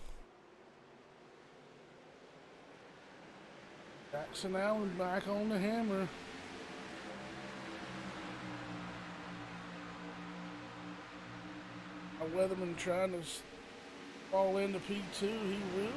Speaker 1: Jackson Allen back on the hammer. Our Weatherman trying to fall into P2, he will.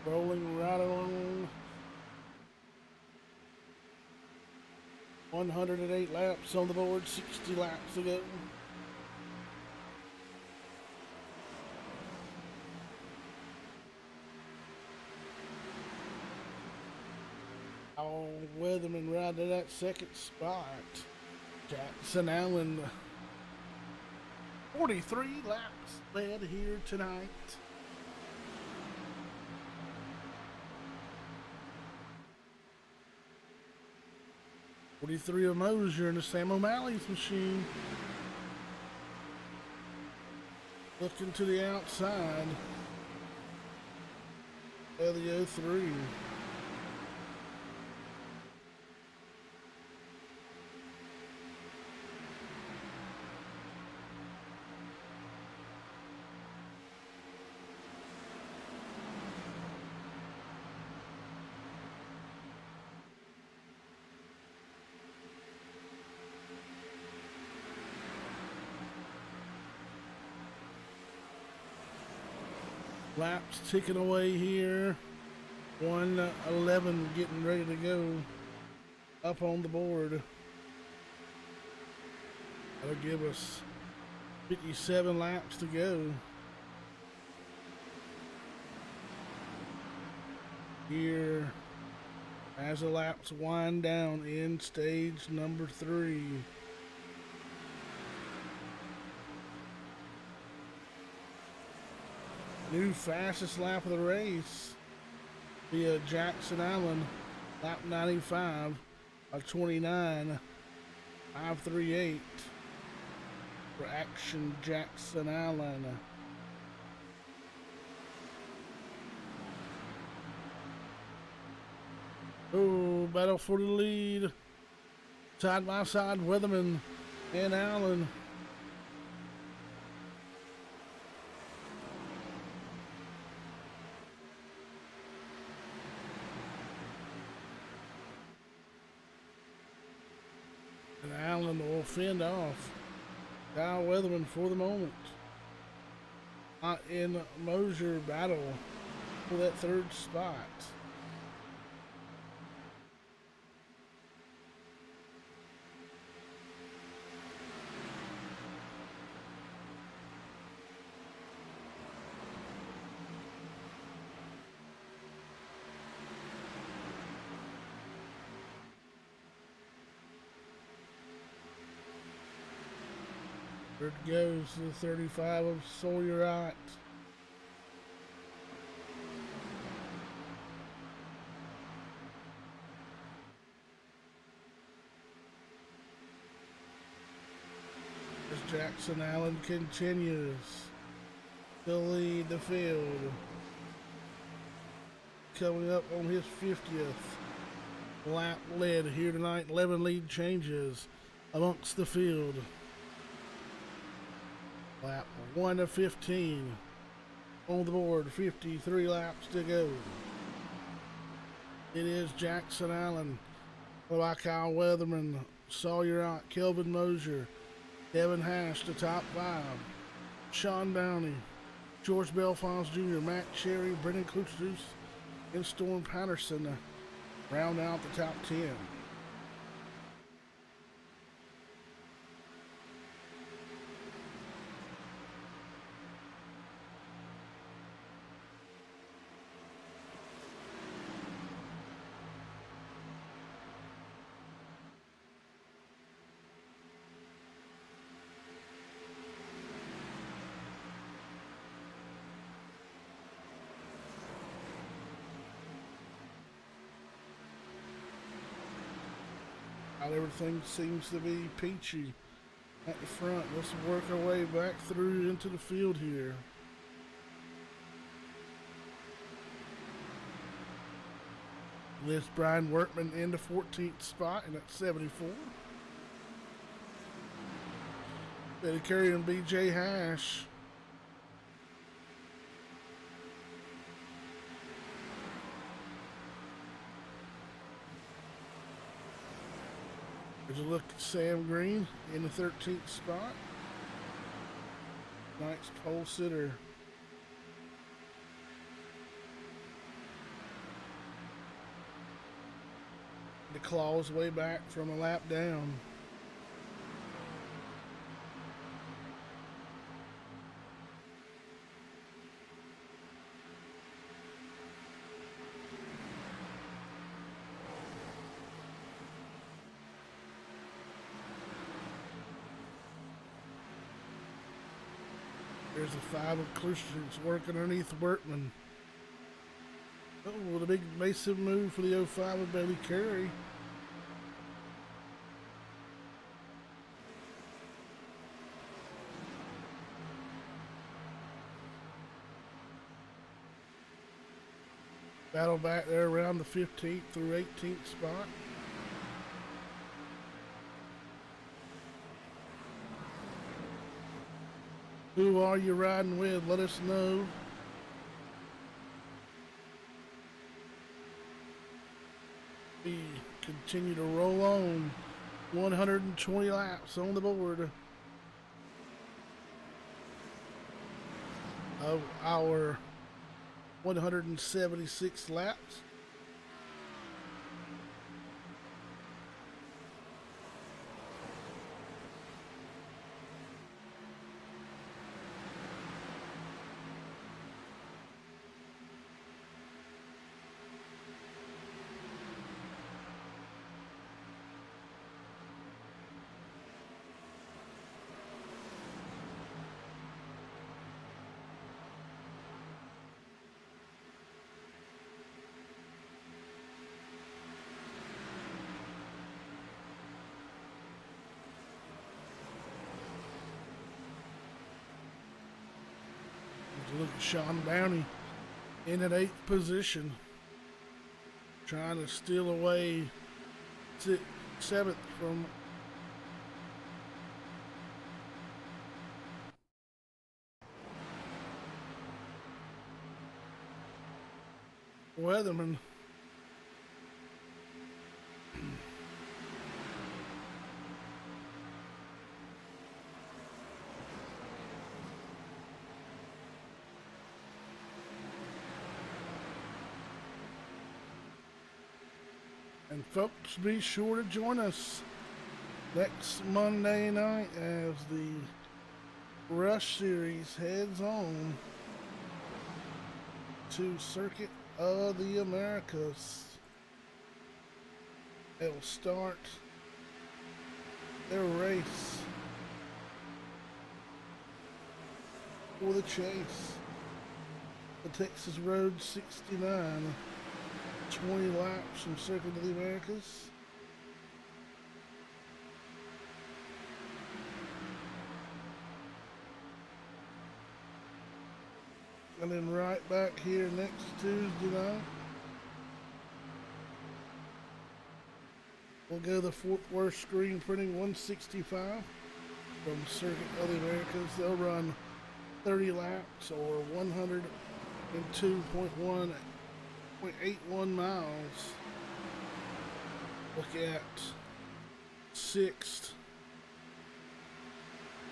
Speaker 1: Rolling right along. 108 laps on the board, 60 laps to go. Our Weatherman right to that second spot. Jackson Allen, 43 laps led here tonight. .43 of Mosier into Sam O'Malley's machine. Looking to the outside. The 03. Laps ticking away here. 111 getting ready to go up on the board. That'll give us 57 laps to go. Here as the laps wind down in stage number 3. New fastest lap of the race via Jackson Allen, lap 95 of 29.538 for Action Jackson Allen. Oh, battle for the lead. Side by side, Weatherman and Allen. And Allen will fend off Kyle Weatherman for the moment. Not in Mosier battle for that third spot. There it goes to the 35 of Sawyer. As Jackson Allen continues to lead the field. Coming up on his 50th lap led here tonight. 11 lead changes amongst the field. Lap 1 to 15 on the board, 53 laps to go. It is Jackson Allen, by Kyle Weatherman, Sawyer, Kelvin Mosier, Devin Hash, the top 5, Sean Downey, George Belfons Jr., Matt Cherry, Brendan Klutzers, and Storm Patterson round out the top 10. Not everything seems to be peachy at the front. Let's work our way back through into the field here. Lifts Brian Workman in the 14th spot and at 74. Betty Curry and BJ Hash. There's a look at Sam Green in the 13th spot. Nice pole sitter. The claws way back from a lap down. There's a 5 of Crucians working underneath Workman. Oh, the big massive move for the 05 of Betty Curry. Battle back there around the 15th through 18th spot. Who are you riding with? Let us know. We continue to roll on. 120 laps on the board of our 176 laps. Look at Sean Downey in at 8th position, trying to steal away 7th from Weatherman. And folks, be sure to join us next Monday night as the Rush Series heads on to Circuit of the Americas. It will start their race for the chase. The Texas Road 69. 20 laps from Circuit of the Americas. And then right back here next Tuesday night, we'll go the Fort Worth screen printing 165 from Circuit of the Americas. They'll run 30 laps or 102.81 miles. Look at 6th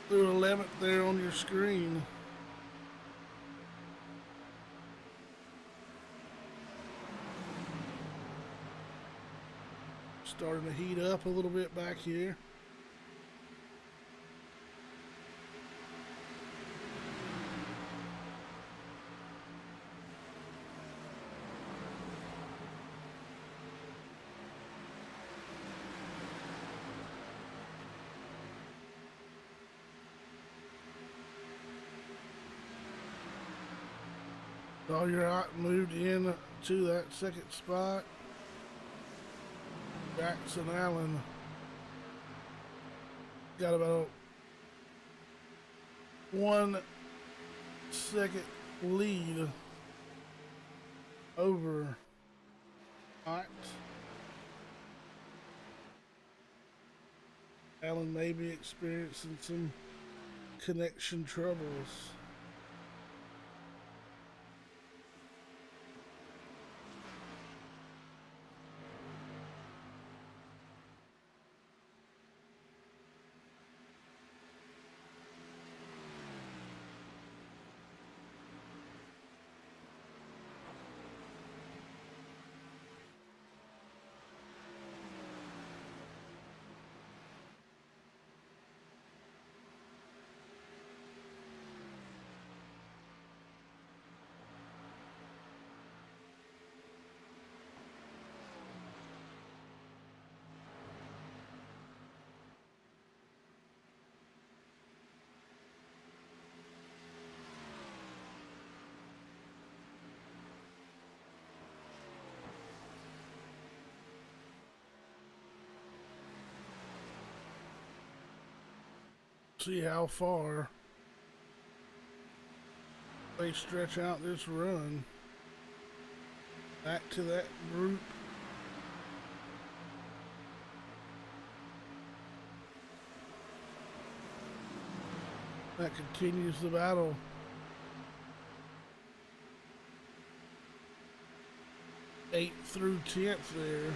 Speaker 1: through 11th there on your screen. Starting to heat up a little bit back here. So you're out moved in to that second spot. Jackson Allen got about 1 second lead over Hot. Allen may be experiencing some connection troubles. See how far they stretch out this run back to that group. That continues the battle. Eighth through 10th there.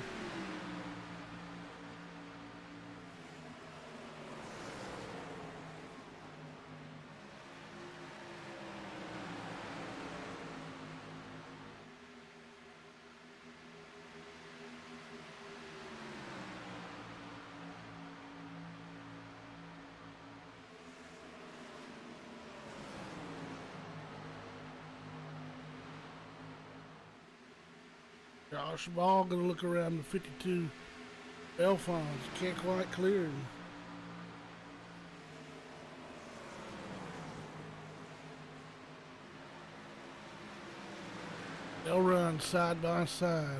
Speaker 1: Josh Ball gonna look around the 52 Belfons. Can't quite clear him. They'll run side by side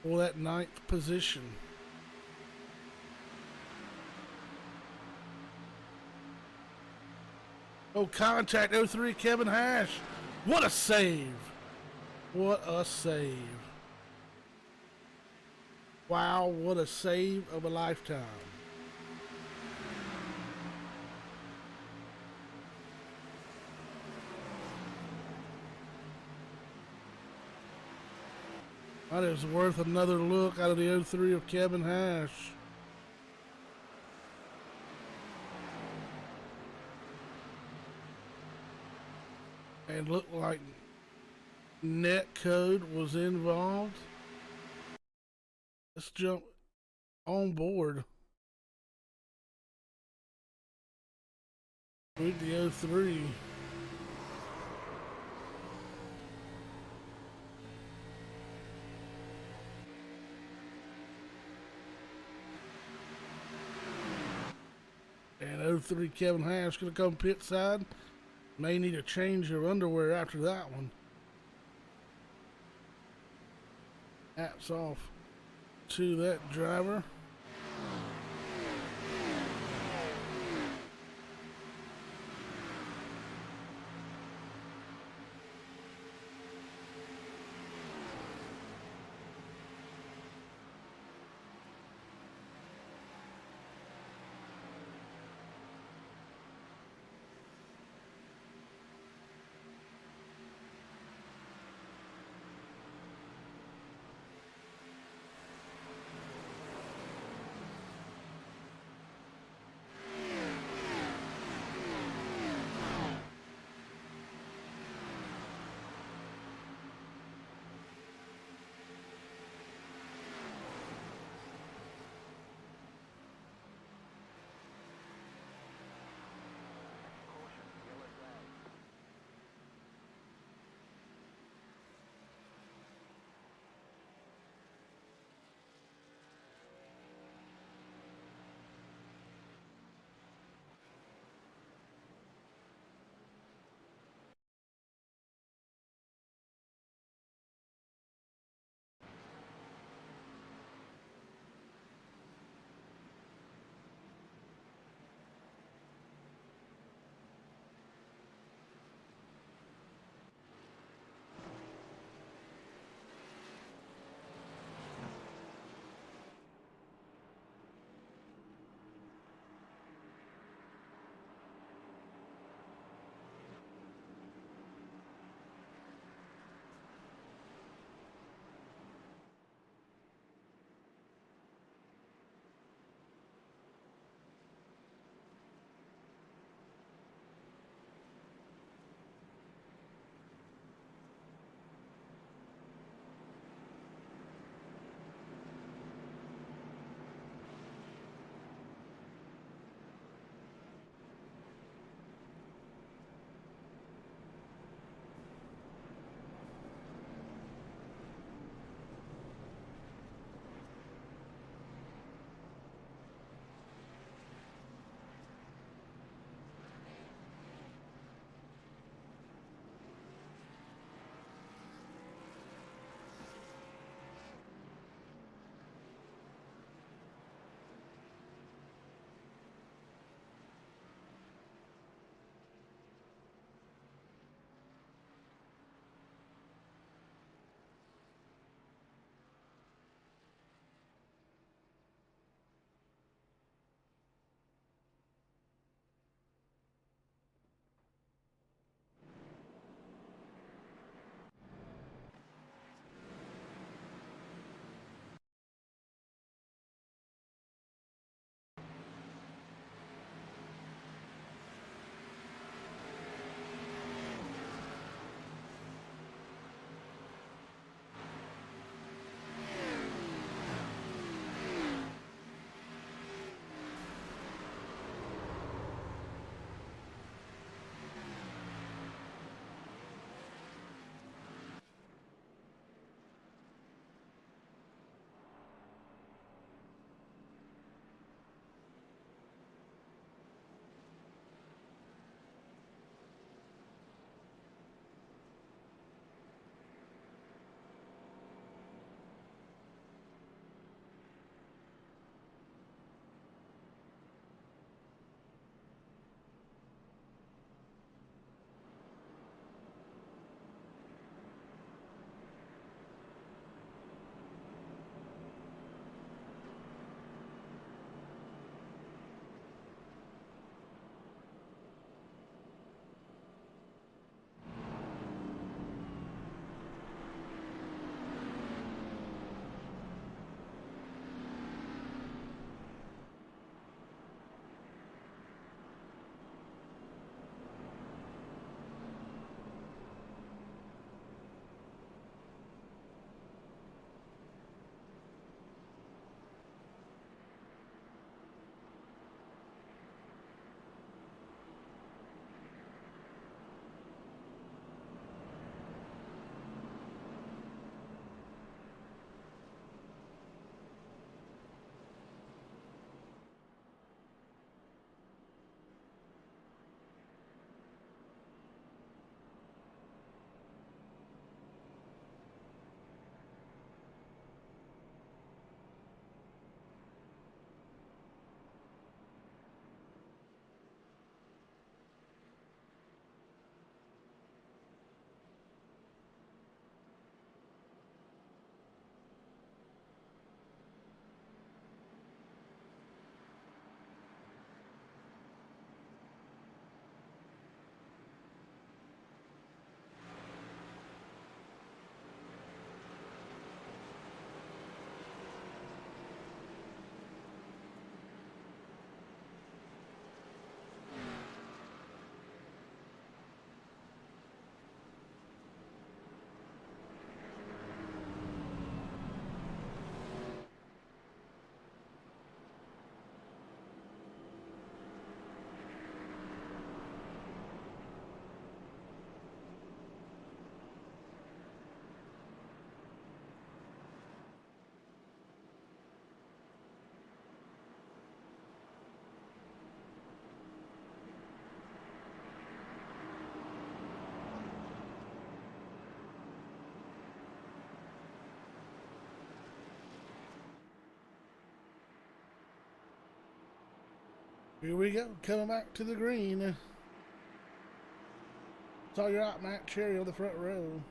Speaker 1: for that 9th position. Oh, contact 03 Kevin Hash. What a save. What a save. Wow, what a save of a lifetime. That is worth another look out of the 03 of Kevin Hash. And looked like net code was involved. Let's jump on board with the 03. And 03 Kevin Hash gonna come pit side. May need a change of underwear after that one. Hats off to that driver. Here we go, coming back to the green. Saw your out Matt Cherry on the front row.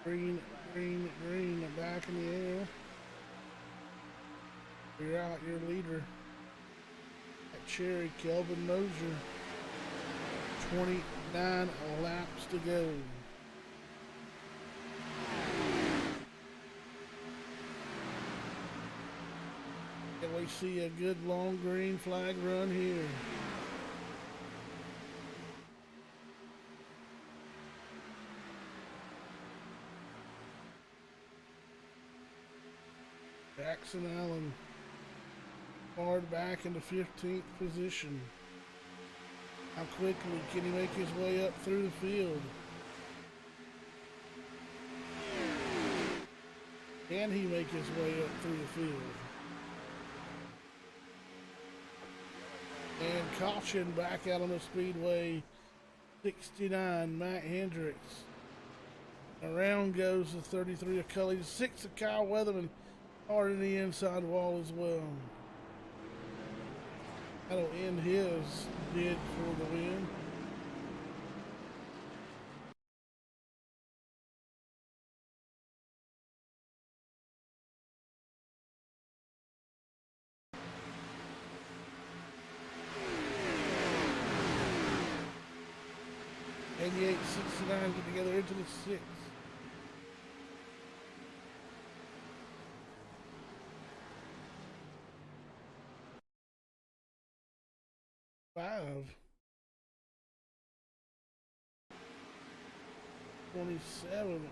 Speaker 1: Green, green, green, back in the air. You're out, your leader. At Cherry, Kelvin Mosier. 29 laps to go. And we see a good long green flag run here. Jackson Allen hard back into 15th position. How quickly can he make his way up through the field? Can he make his way up through the field? And caution back out on the speedway. 69, Matt Hendricks. Around goes the 33 of Cully. 6 of Kyle Weatherman. Hard in the inside wall as well. That'll end his bid for the win. '88, '69 get together into the 6th. Five. 27.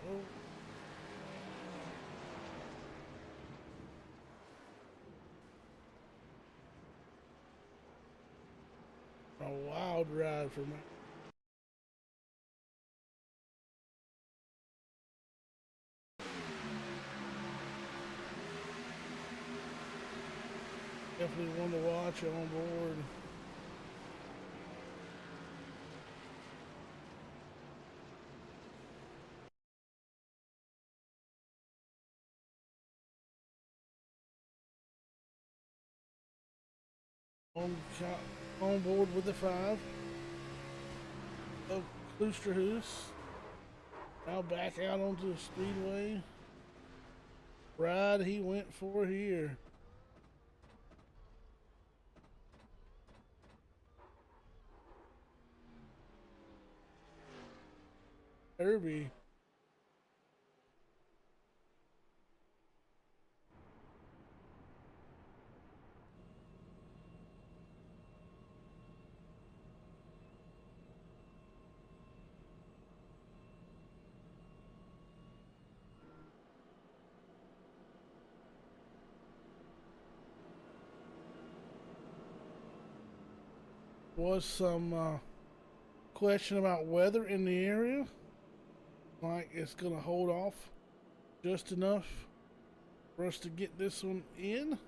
Speaker 1: Oh. A wild ride for Matt. Definitely one to watch on board. On board with the 5. Oh, Kloosterhoos. Now back out onto the speedway. Ride he went for here. Derby. Was some question about weather in the area. Like it's gonna hold off just enough for us to get this one in.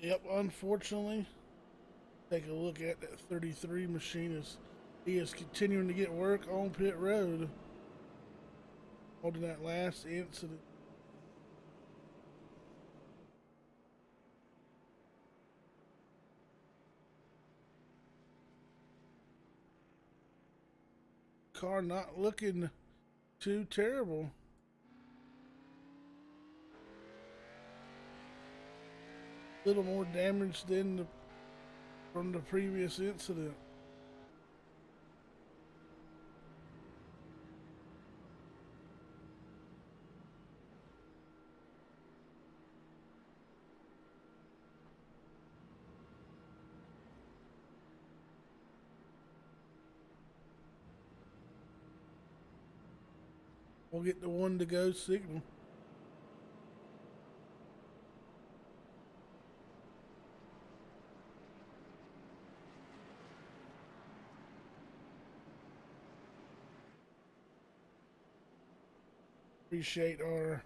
Speaker 1: Yep, unfortunately. Take a look at that 33 machinist He is continuing to get work on pit road. Holding that last incident. Car not looking too terrible. Little more damage than from the previous incident. We'll get the 1 to go signal. Appreciate our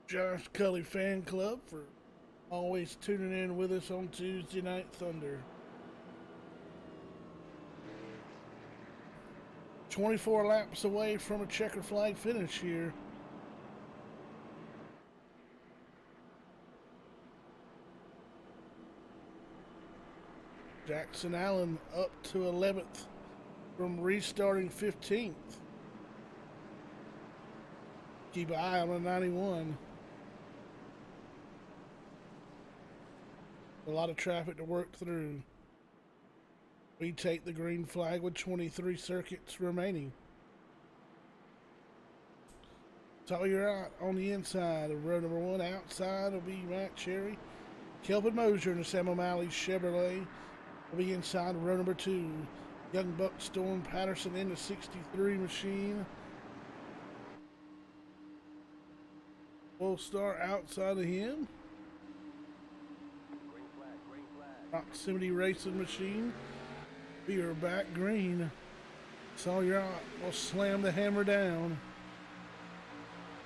Speaker 1: Josh Cully fan club for always tuning in with us on Tuesday Night Thunder. 24 laps away from a checker flag finish here. Jackson Allen up to 11th from restarting 15th. Keep an eye on the 91. A lot of traffic to work through. We take the green flag with 23 circuits remaining. So you're out on the inside of row number 1. Outside will be Matt Cherry. Kelvin Mosier in the Sam O'Malley Chevrolet will be inside of row number 2. Young Buck Storm Patterson in the 63 machine. We'll start outside of him.
Speaker 2: Green flag.
Speaker 1: Proximity Racing machine. We are back green. Sawyer will slam the hammer down.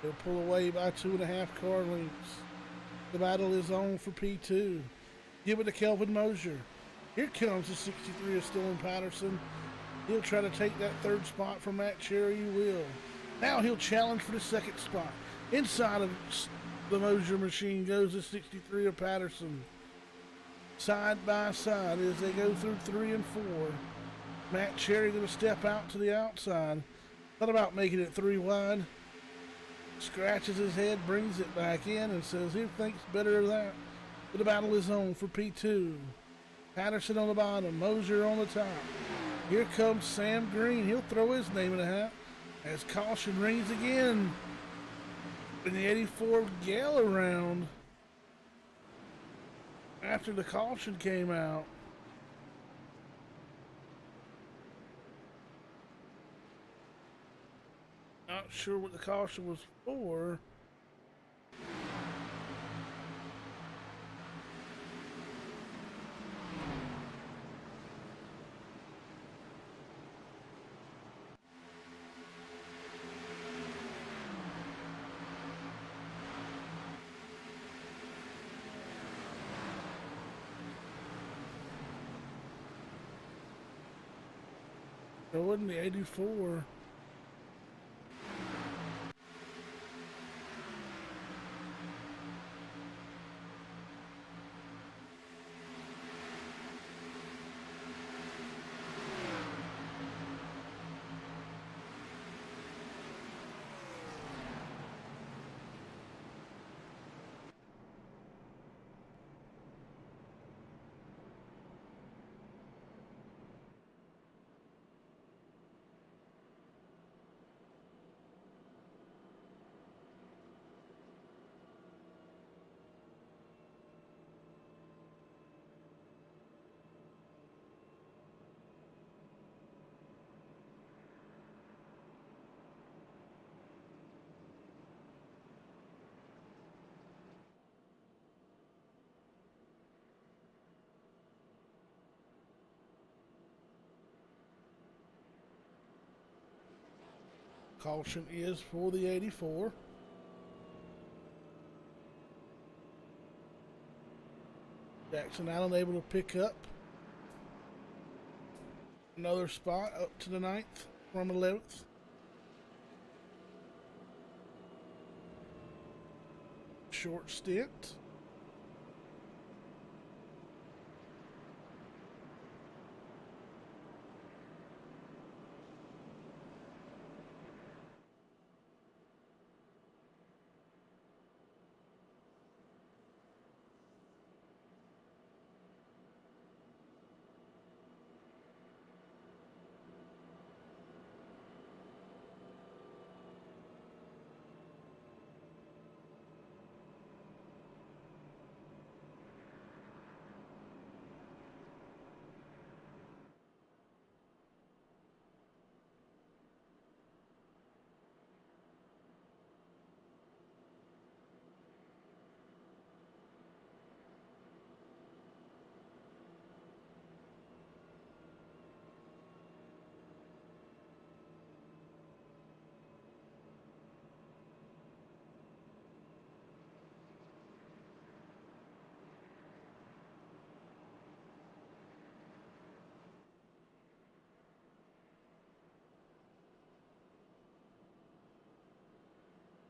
Speaker 1: He'll pull away by 2.5 car lengths. The battle is on for P2. Give it to Kelvin Mosier. Here comes the 63 of Storm Patterson. He'll try to take that 3rd spot from Matt Cherry. He will. Now he'll challenge for the 2nd spot. Inside of the Mosier machine goes the 63 of Patterson. Side by side as they go through 3 and 4. Matt Cherry going to step out to the outside. Thought about making it 3 wide. Scratches his head, brings it back in, and says he thinks better of that. But the battle is on for P2. Patterson on the bottom, Mosier on the top. Here comes Sam Green. He'll throw his name in the hat as caution rings again in the 84 Gala round. After the caution came out. Not sure what the caution was for. It wasn't the 84. Caution is for the 84. Jackson Allen able to pick up Another spot up to the 9th from 11th. Short stint.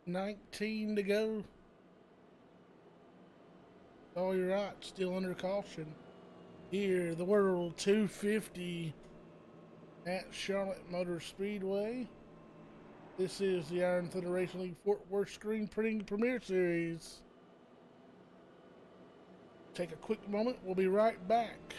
Speaker 1: $19 to go. Oh, you're right. Still under caution. Here, the World 250 at Charlotte Motor Speedway. This is the Iron Thunder Racing League Fort Worth Screen Printing Premier Series. Take a quick moment. We'll be right back.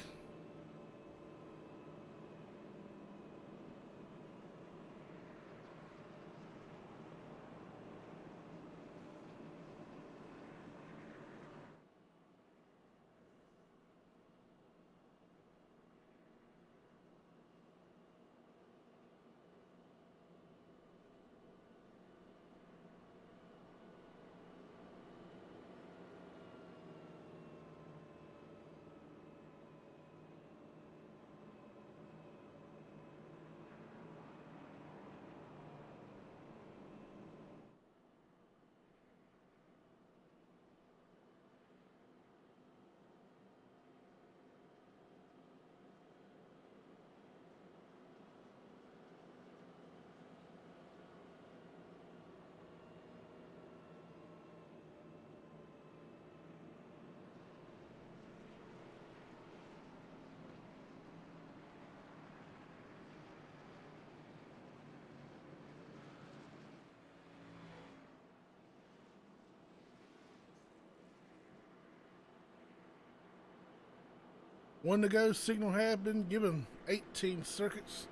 Speaker 1: One to go. Signal have been given. 18 circuits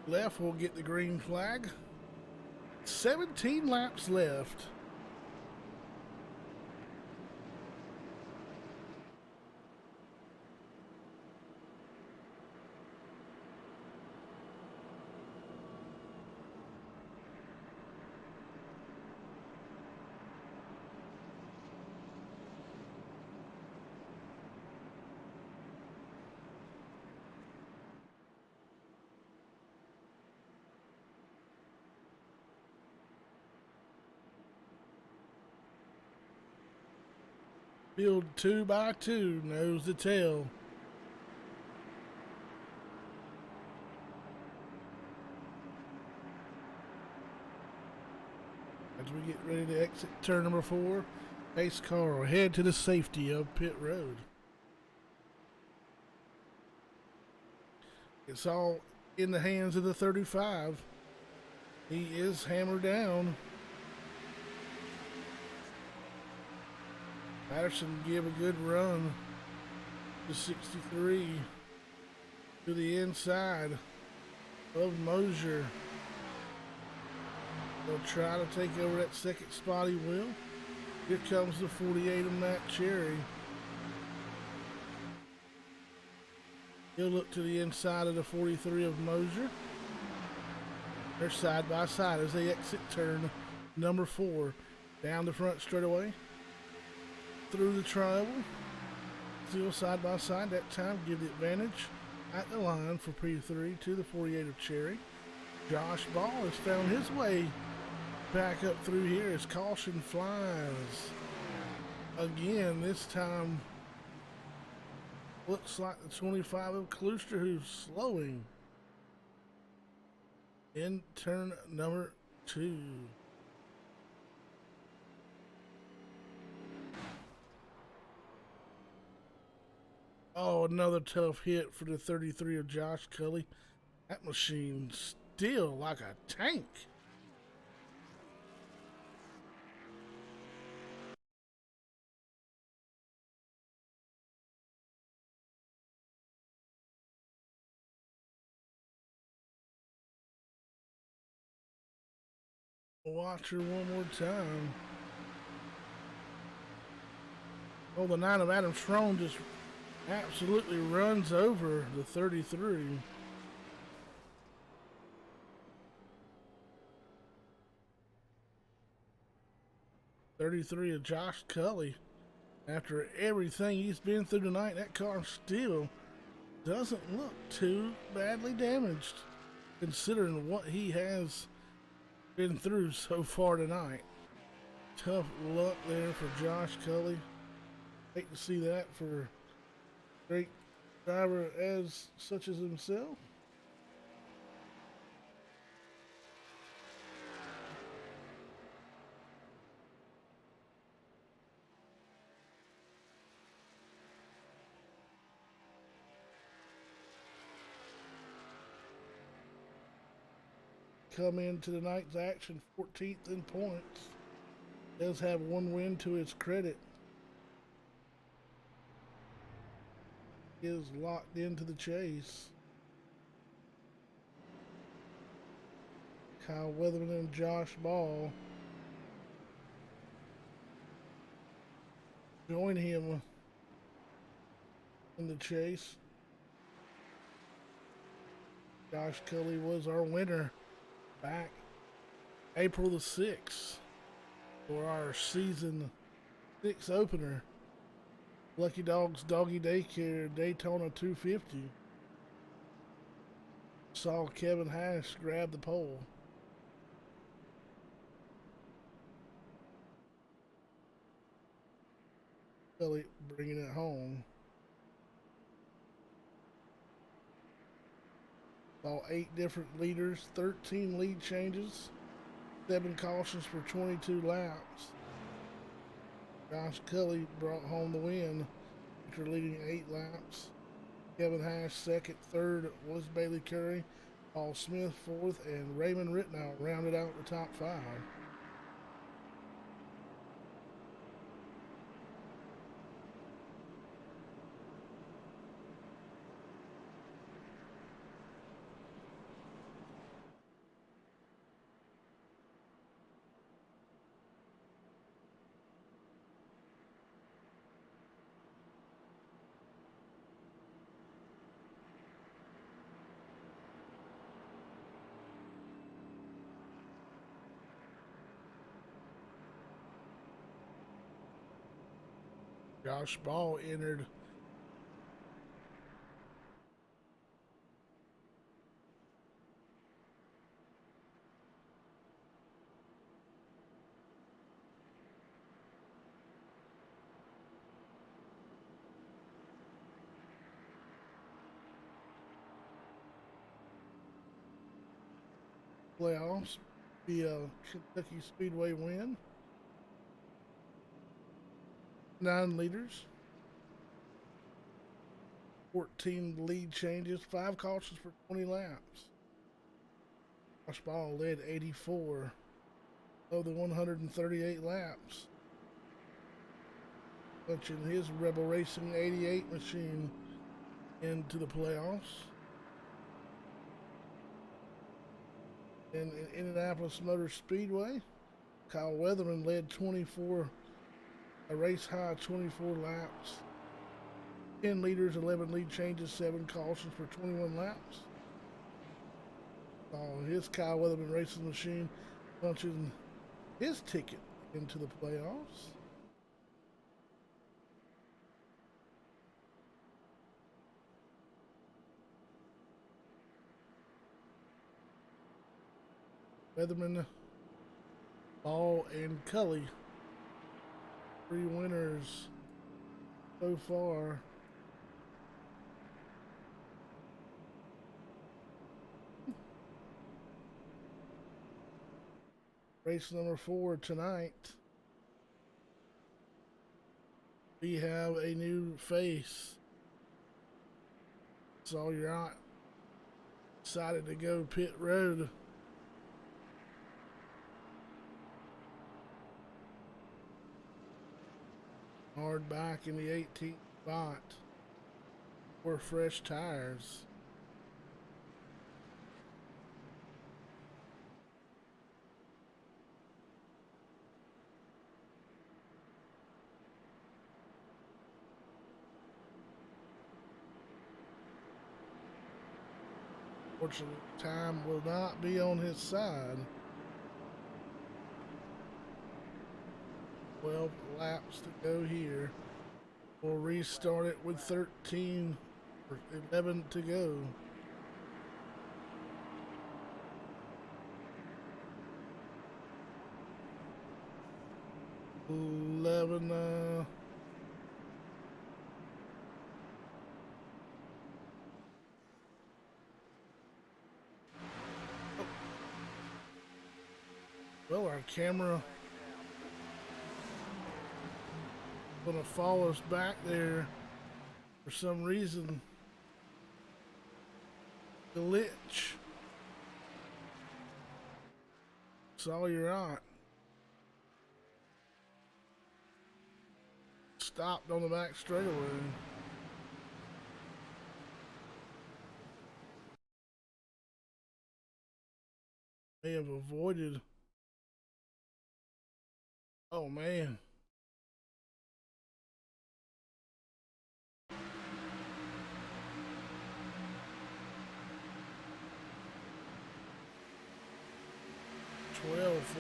Speaker 1: left. We'll get the green flag. 17 laps left. Field 2 by 2, nose to tail. As we get ready to exit turn number 4, pace car will head to the safety of pit road. It's all in the hands of the 35. He is hammered down. Patterson give a good run to 63 to the inside of Mosier. They'll try to take over that second spot. He will. Here comes the 48 of Matt Cherry. He'll look to the inside of the 43 of Mosier. They're side by side as they exit turn number 4. Down the front straightaway. Through the triangle. Still side by side. That time give the advantage at the line for P3 to the 48 of Cherry. Josh Ball has found his way back up through here as caution flies. Again, this time Looks like the 25 of Klooster, who's slowing in turn number 2. Oh, another tough hit for the 33 of Josh Cully. That machine's still like a tank. Watch her one more time. Oh, the 9 of Adam Strong just absolutely runs over the 33. '33 of Josh Cully. After everything he's been through tonight, that car still doesn't look too badly damaged, considering what he has been through so far tonight. Tough luck there for Josh Cully. Hate to see that for a great driver as such as himself. Come into tonight's action 14th in points. Does have one win to his credit. Is locked into the chase. Kyle Weatherman and Josh Ball join him in the chase. Josh Cully was our winner back April the 6th for our season 6 opener. Lucky Dogs Doggy Daycare Daytona 250. Saw Kevin Hash grab the pole. Cully bringing it home. Saw 8 different leaders, 13 lead changes, 7 cautions for 22 laps. Josh Cully brought home the win after leading 8 laps. Kevin Hash second, third was Bailey Curry, Paul Smith fourth, and Raymond Rittenhouse rounded out the top 5. Josh Ball entered playoffs via Kentucky Speedway win. 9 leaders, 14 lead changes, 5 cautions for 20 laps. Josh Ball led 84 of the 138 laps, punching his Rebel Racing 88 machine into the playoffs. In Indianapolis Motor Speedway, Kyle Weatherman led 24, a race high 24 laps. 10 leaders, 11 lead changes, 7 cautions for 21 laps. His Kyle Weatherman Racing machine punching his ticket into the playoffs. Weatherman, Ball, and Cully, 3 winners so far Race number 4 tonight. We have a new face. So you're not decided to go pit road. Hard back in the 18th spot. 4 fresh tires. Fortunately, time will not be on his side. 12 laps to go here. We'll restart it with 13 or 11 to go. Well, our camera gonna follow us back there for some reason. Glitch. Saw you're on. Stopped on the back straightaway. May have avoided. Oh man.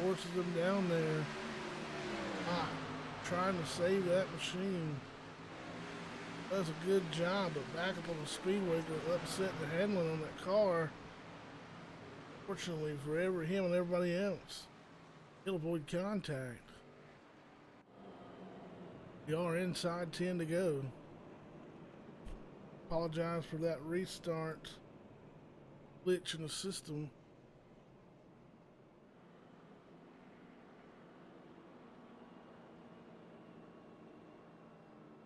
Speaker 1: Forces him down there. Trying to save that machine. Does a good job, but back up on the speedway to upset the handling on that car. Fortunately for him and everybody else, he'll avoid contact. We are inside 10 to go. Apologize for that restart glitch in the system.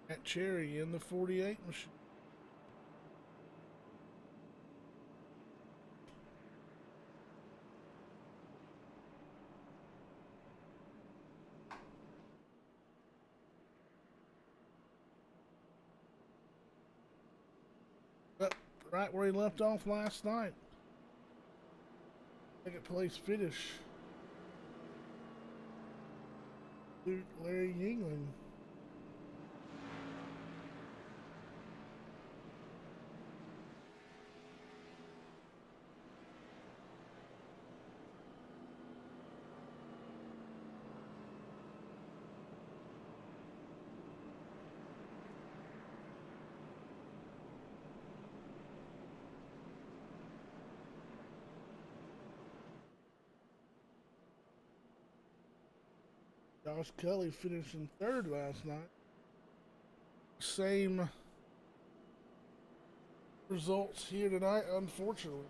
Speaker 1: At Cherry in the 48 machine. But right where he left off last night. Second place finish. Larry Yingling. Josh Kelly finished in third last night. Same results here tonight, unfortunately.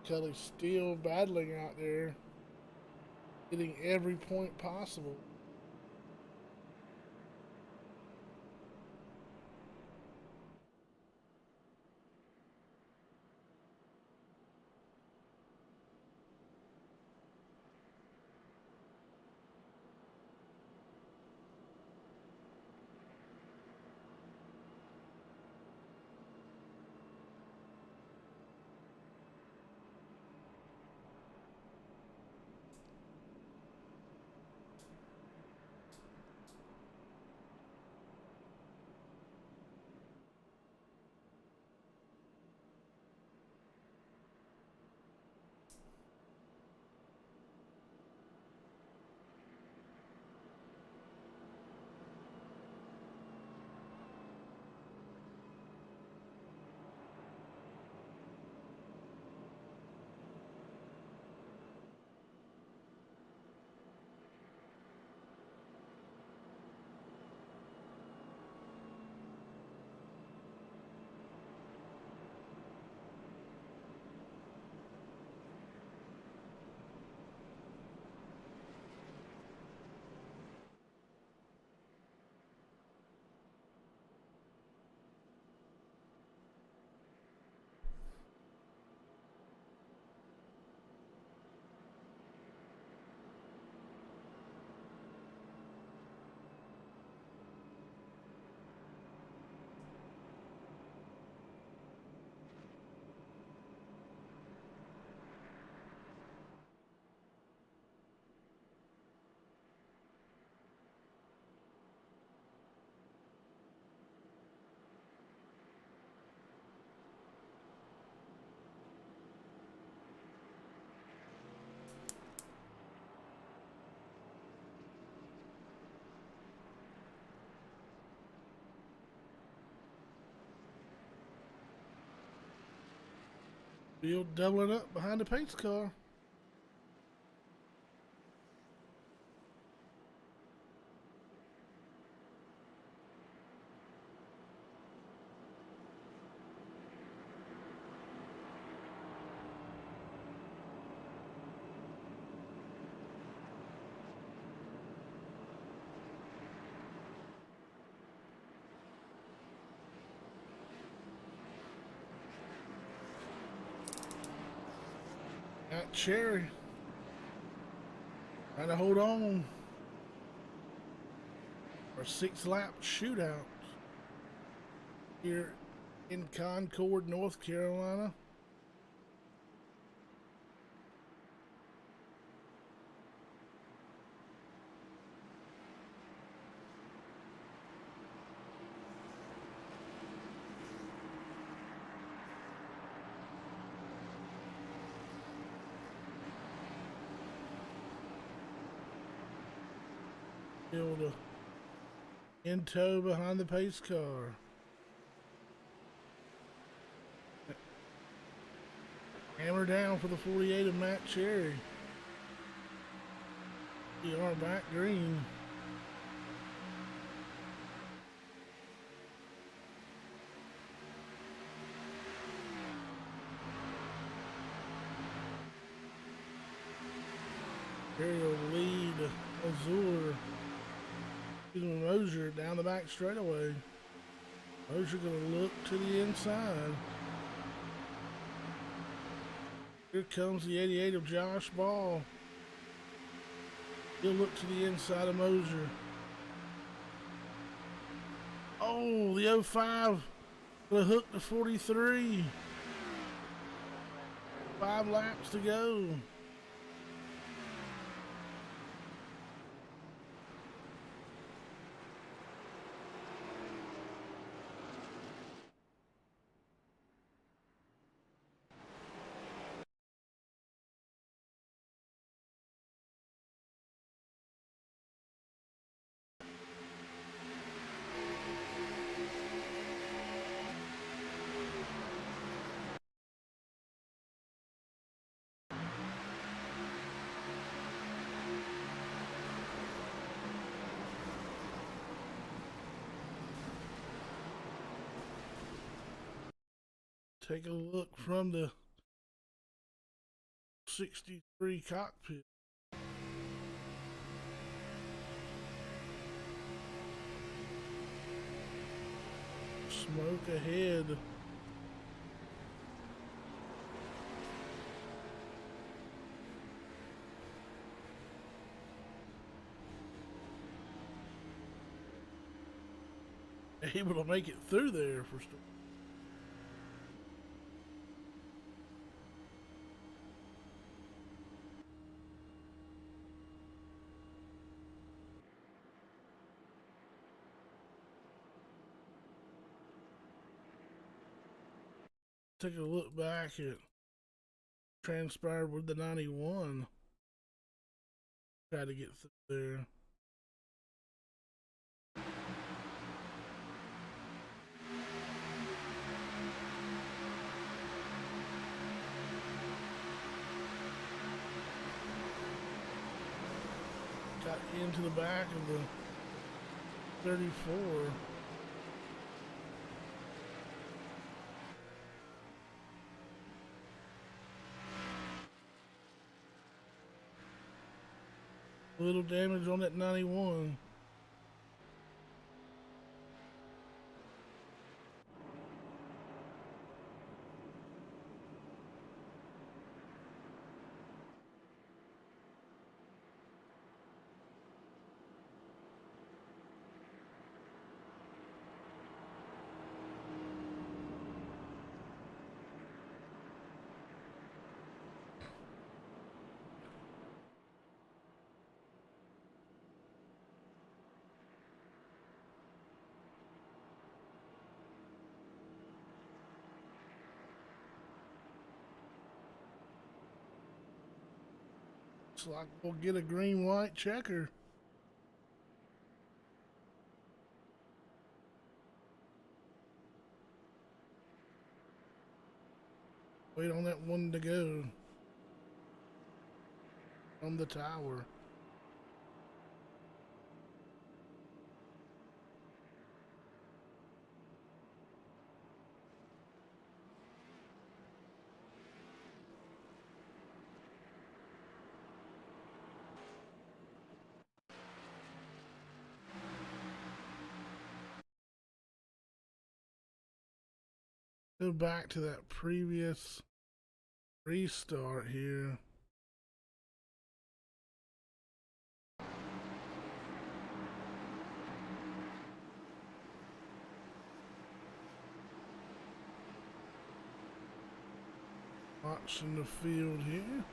Speaker 1: Kelly still battling out there, getting every point possible. Field doubling up behind the pace car. Got Cherry trying to hold on for a 6-lap shootout here in Concord, North Carolina. Field in tow behind the pace car. Hammer down for the 48 of Matt Cherry. We are back green. Cherry will lead Azure. Mosier down the back straightaway. Mosier gonna look to the inside. Here comes the 88 of Josh Ball. He'll look to the inside of Mosier. Oh, the 05 gonna hook the 43. 5 laps to go. Take a look from the 63 cockpit. Smoke ahead. Able to make it through there for sure. Take a look back at transpired with the 91. Try to get through there. Got into the back of the 34. A little damage on that 91. Looks like we'll get a green-white checker. Wait on that one to go on the tower. Go back to that previous restart here. Watching the field here.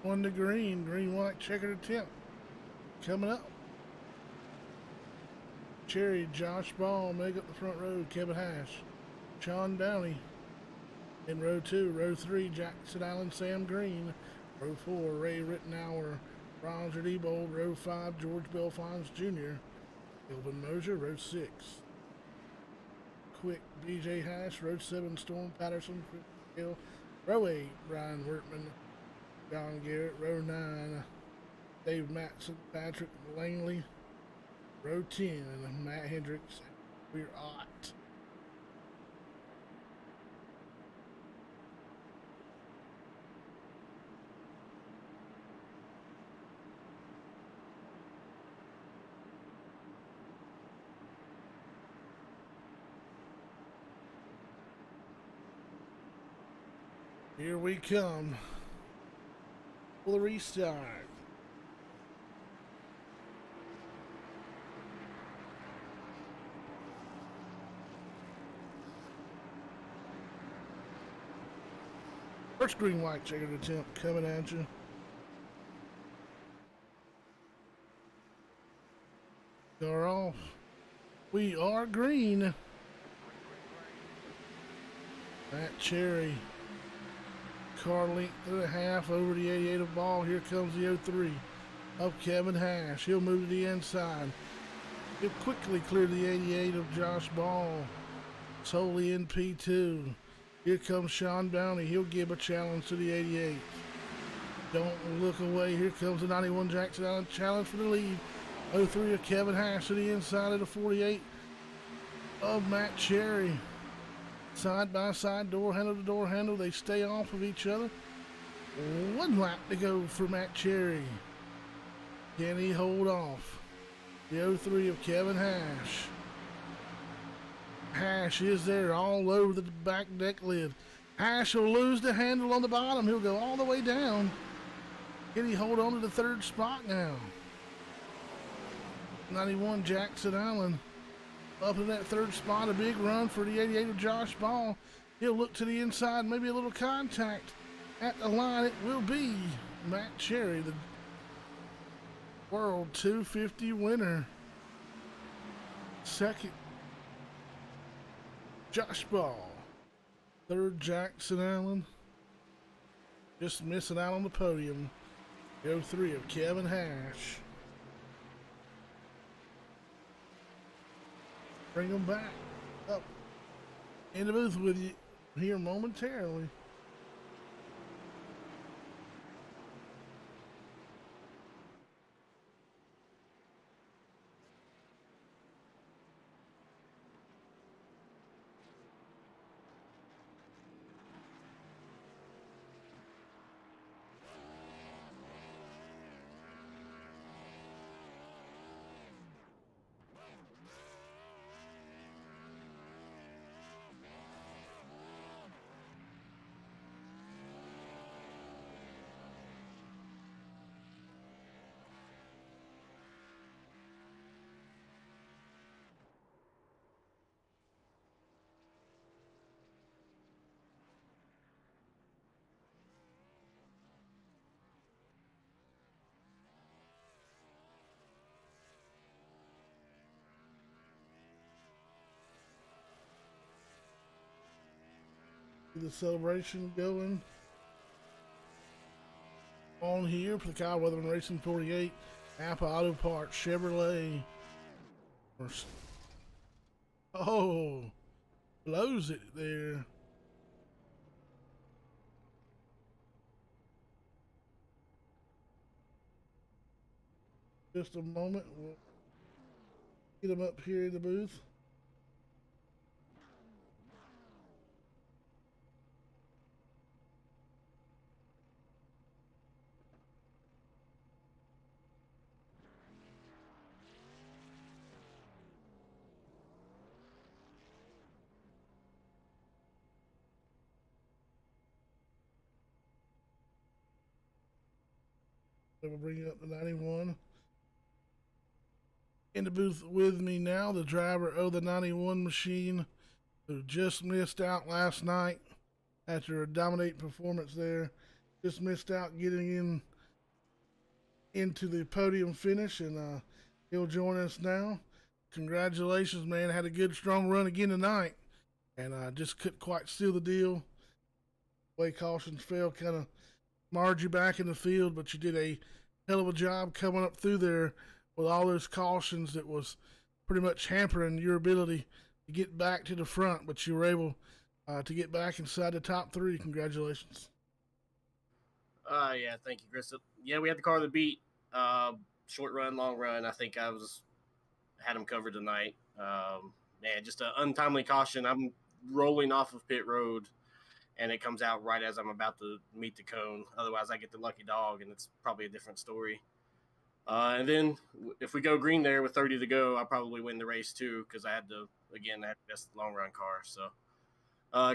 Speaker 1: On the green, white checkered attempt. Coming up. Cherry, Josh Ball, make up the front row, Kevin Hash. Sean Downey. In row 2, row 3, Jackson Allen, Sam Green. Row 4, Ray Rittenauer, Roger Diebold. Row 5, George Belfons Jr. Kelvin Mosier, row 6. Quick, BJ Hash, row 7, Storm Patterson, Chris Hill. Row 8, Brian Wortman, John Garrett. Row 9, Dave Matson, Patrick Langley. Row 10, Matt Hendricks. We're hot. Here we come. For the restart. First green white checkered attempt coming at you. They're off. We are green. Matt Cherry. Car length to the half over the 88 of Ball. Here comes the 03 of Kevin Hash. He'll move to the inside. He'll quickly clear the 88 of Josh Ball. Solely in P2. Here comes Sean Downey. He'll give a challenge to the 88. Don't look away. Here comes the 91 Jackson Allen challenge for the lead. 03 of Kevin Hash to the inside of the 48 of Matt Cherry. Side by side, door handle to door handle. They stay off of each other. 1 lap to go for Matt Cherry. Can he hold off? The 03 of Kevin Hash. Hash is there all over the back deck lid. Hash will lose the handle on the bottom. He'll go all the way down. Can he hold on to the 3rd spot now? 91 Jackson Allen up in that 3rd spot. A big run for the 88 of Josh Ball. He'll look to the inside, maybe a little contact at the line. It will be Matt Cherry, the World 250 winner. 2nd, Josh Ball. 3rd, Jackson Allen. Just missing out on the podium. The 03 of Kevin Hash. Bring them back up in the booth with you here momentarily. The celebration going on here for the Kyle Weatherman Racing 48, Napa Auto Parts, Chevrolet. Oh, blows it there. Just a moment. We'll get him up here in the booth. We'll bring up the 91. In the booth with me now, the driver of the 91 machine who just missed out last night after a dominating performance there. Just missed out getting into the podium finish, and he'll join us now. Congratulations, man. Had a good, strong run again tonight, and just couldn't quite seal the deal. Way cautions fell kind of marred you back in the field, but you did a hell of a job coming up through there with all those cautions that was pretty much hampering your ability to get back to the front, but you were able to get back inside the top three. Congratulations.
Speaker 2: Yeah, thank you, Chris. Yeah, we had the car to beat. Short run, long run. I think I had him covered tonight. Man, just an untimely caution. I'm rolling off of pit road, and it comes out right as I'm about to meet the cone. Otherwise, I get the lucky dog, and it's probably a different story. And then if we go green there with 30 to go, I probably win the race too because I had the best long run car. So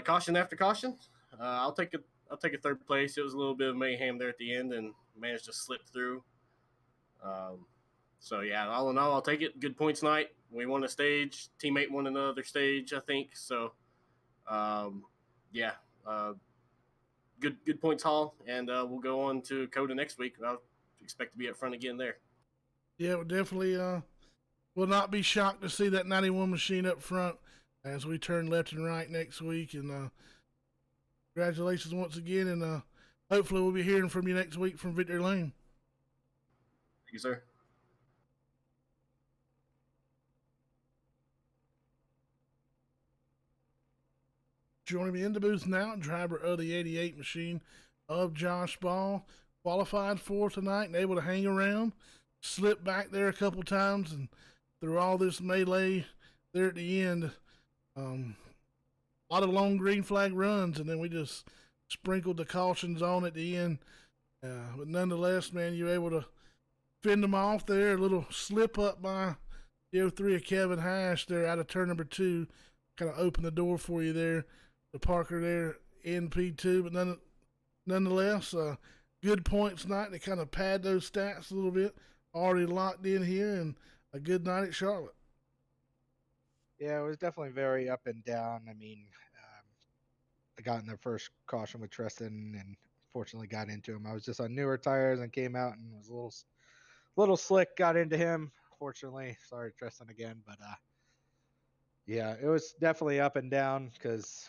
Speaker 2: caution after caution. I'll take a third place. It was a little bit of mayhem there at the end, and managed to slip through. So yeah, all in all, I'll take it. Good points night. We won a stage. Teammate won another stage, I think. So yeah, good points haul, and we'll go on to COTA next week. I'll expect to be up front again there.
Speaker 1: Yeah, we definitely will not be shocked to see that 91 machine up front as we turn left and right next week. And congratulations once again, and hopefully we'll be hearing from you next week from Victory Lane.
Speaker 2: Thank you, sir.
Speaker 1: Joining me in the booth now, driver of the 88 machine of Josh Ball, qualified for tonight and able to hang around, slipped back there a couple times, and through all this melee there at the end, a lot of long green flag runs, and then we just sprinkled the cautions on at the end. But nonetheless, man, you're able to fend them off there. A little slip up by the 03 of Kevin Hash there out of turn number 2, kind of opened the door for you there. The Parker there in P2, but nonetheless, good points night to kind of pad those stats a little bit. Already locked in here, and a good night at Charlotte.
Speaker 3: Yeah, it was definitely very up and down. I mean, I got in the first caution with Tristan and fortunately got into him. I was just on newer tires and came out and was a little slick, got into him. Fortunately, sorry Tristan again, but yeah, it was definitely up and down because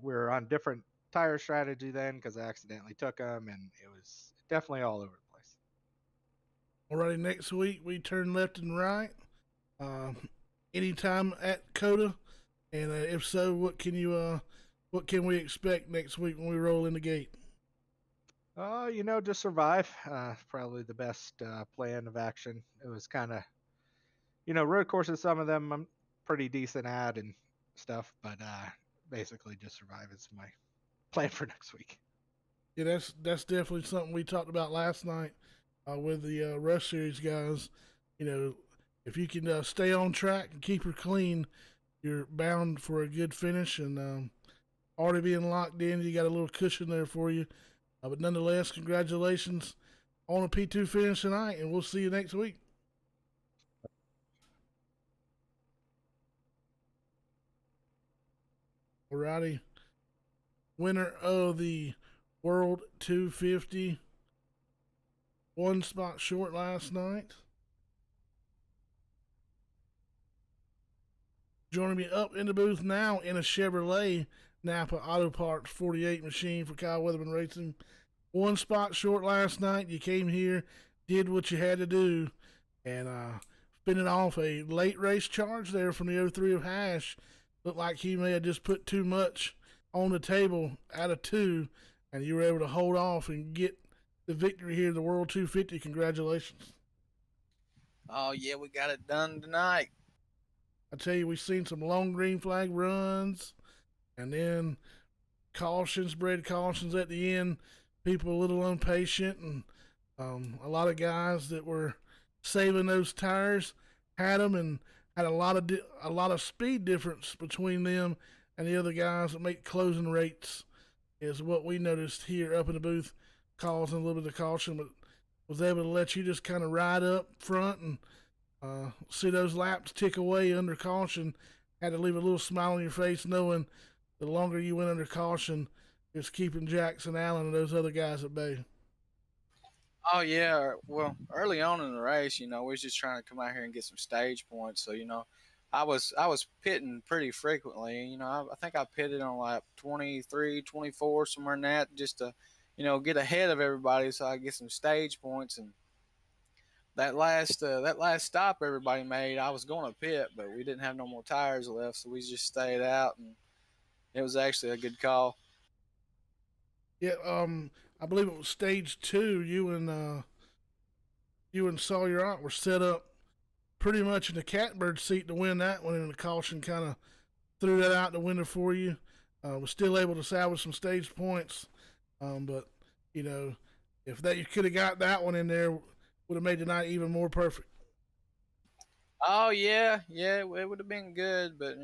Speaker 3: we were on different tire strategy then because I accidentally took them, and it was definitely all over the place.
Speaker 1: Alrighty, next week we turn left and right. Anytime at COTA, and if so, what can we expect next week when we roll in the gate?
Speaker 3: Just survive. Probably the best plan of action. It was kind of, road courses. Some of them I'm pretty decent at and stuff, but basically just survive is my plan for next week.
Speaker 1: Yeah, that's definitely something we talked about last night with the Rush Series guys. If you can stay on track and keep her clean, you're bound for a good finish. And already being locked in, you got a little cushion there for you. But nonetheless, congratulations on a P2 finish tonight, and we'll see you next week. Alrighty. Winner of the World 250. One spot short last night. Joining me up in the booth now in a Chevrolet Napa Auto Parts 48 machine for Kyle Weatherman Racing. One spot short last night. You came here, did what you had to do, and fending off a late race charge there from the 03 of Hash. Looked like he may have just put too much on the table out of two, and you were able to hold off and get the victory here in the World 250. Congratulations.
Speaker 4: Oh yeah, we got it done tonight.
Speaker 1: I tell you, we've seen some long green flag runs, and then cautions, bred cautions at the end. People a little impatient, and a lot of guys that were saving those tires had them and had a lot of speed difference between them and the other guys that make closing rates. Is what we noticed here up in the booth, causing a little bit of caution, but was able to let you just kind of ride up front and see those laps tick away under caution. Had to leave a little smile on your face knowing the longer you went under caution, it's keeping Jackson Allen and those other guys at bay.
Speaker 4: Oh yeah, well, early on in the race, we was just trying to come out here and get some stage points. So I was pitting pretty frequently. I think I pitted on like 23, 24, somewhere in that, just to get ahead of everybody so I get some stage points. And that last stop everybody made, I was going to pit, but we didn't have no more tires left, so we just stayed out, and it was actually a good call.
Speaker 1: Yeah, I believe it was stage 2. You and Sawyer Ott were set up pretty much in the catbird seat to win that one, and the caution kind of threw that out the window for you. Was still able to salvage some stage points, but if you could have got that one in there, would have made the night even more perfect.
Speaker 4: Oh yeah, it would have been good, but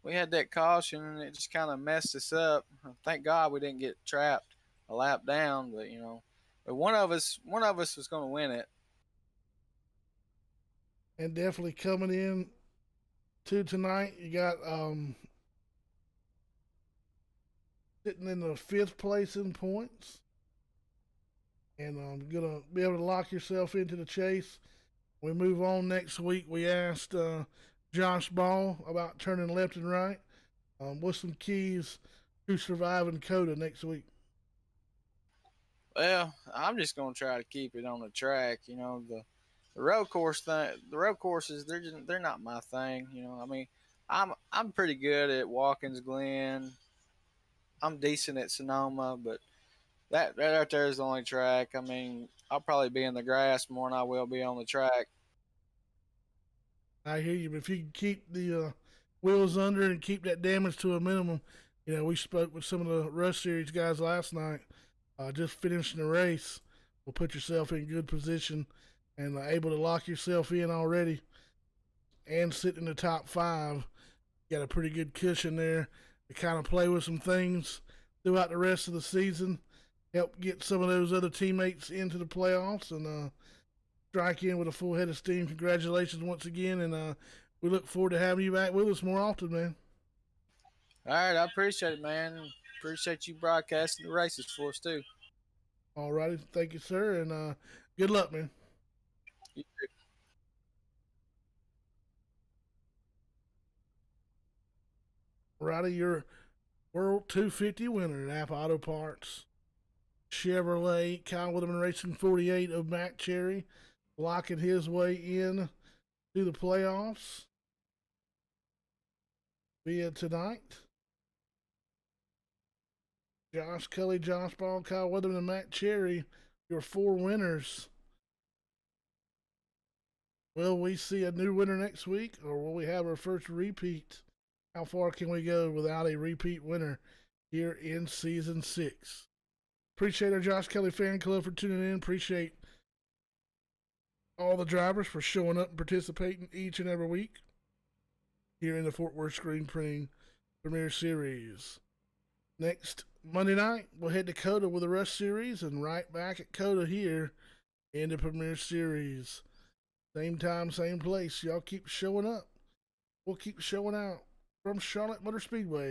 Speaker 4: we had that caution and it just kind of messed us up. Thank God we didn't get trapped a lap down, but one of us was going to win it.
Speaker 1: And definitely coming in to tonight, you got sitting in the 5th place in points, and gonna be able to lock yourself into the chase. We move on next week. We asked Josh Ball about turning left and right. What's some keys to surviving COTA next week?
Speaker 4: Well, I'm just going to try to keep it on the track. The road course thing, the road courses, they're not my thing. I'm pretty good at Watkins Glen. I'm decent at Sonoma, but that right there is the only track. I'll probably be in the grass more than I will be on the track.
Speaker 1: I hear you, but if you can keep the wheels under and keep that damage to a minimum, we spoke with some of the Rush Series guys last night. Just finishing the race will put yourself in good position and able to lock yourself in already and sit in the top 5. You got a pretty good cushion there to kind of play with some things throughout the rest of the season. Help get some of those other teammates into the playoffs and strike in with a full head of steam. Congratulations once again, and we look forward to having you back with us more often, man.
Speaker 4: All right, I appreciate it, man. Appreciate you broadcasting the races for us too.
Speaker 1: All righty, thank you, sir, and good luck, man.
Speaker 4: You too.
Speaker 1: Righty, your World 250 winner, Napa Auto Parts Chevrolet, Kyle Weatherman Racing 48 of Mac Cherry, locking his way in to the playoffs via tonight. Josh Kelly, Josh Ball, Kyle Weatherman, and Matt Cherry, your 4 winners. Will we see a new winner next week, or will we have our first repeat? How far can we go without a repeat winner here in Season 6? Appreciate our Josh Kelly fan club for tuning in. Appreciate all the drivers for showing up and participating each and every week here in the Fort Worth Screen Printing Premier Series. Next Monday night, we'll head to COTA with the Rush Series and right back at COTA here in the Premier Series. Same time, same place. Y'all keep showing up. We'll keep showing out from Charlotte Motor Speedway.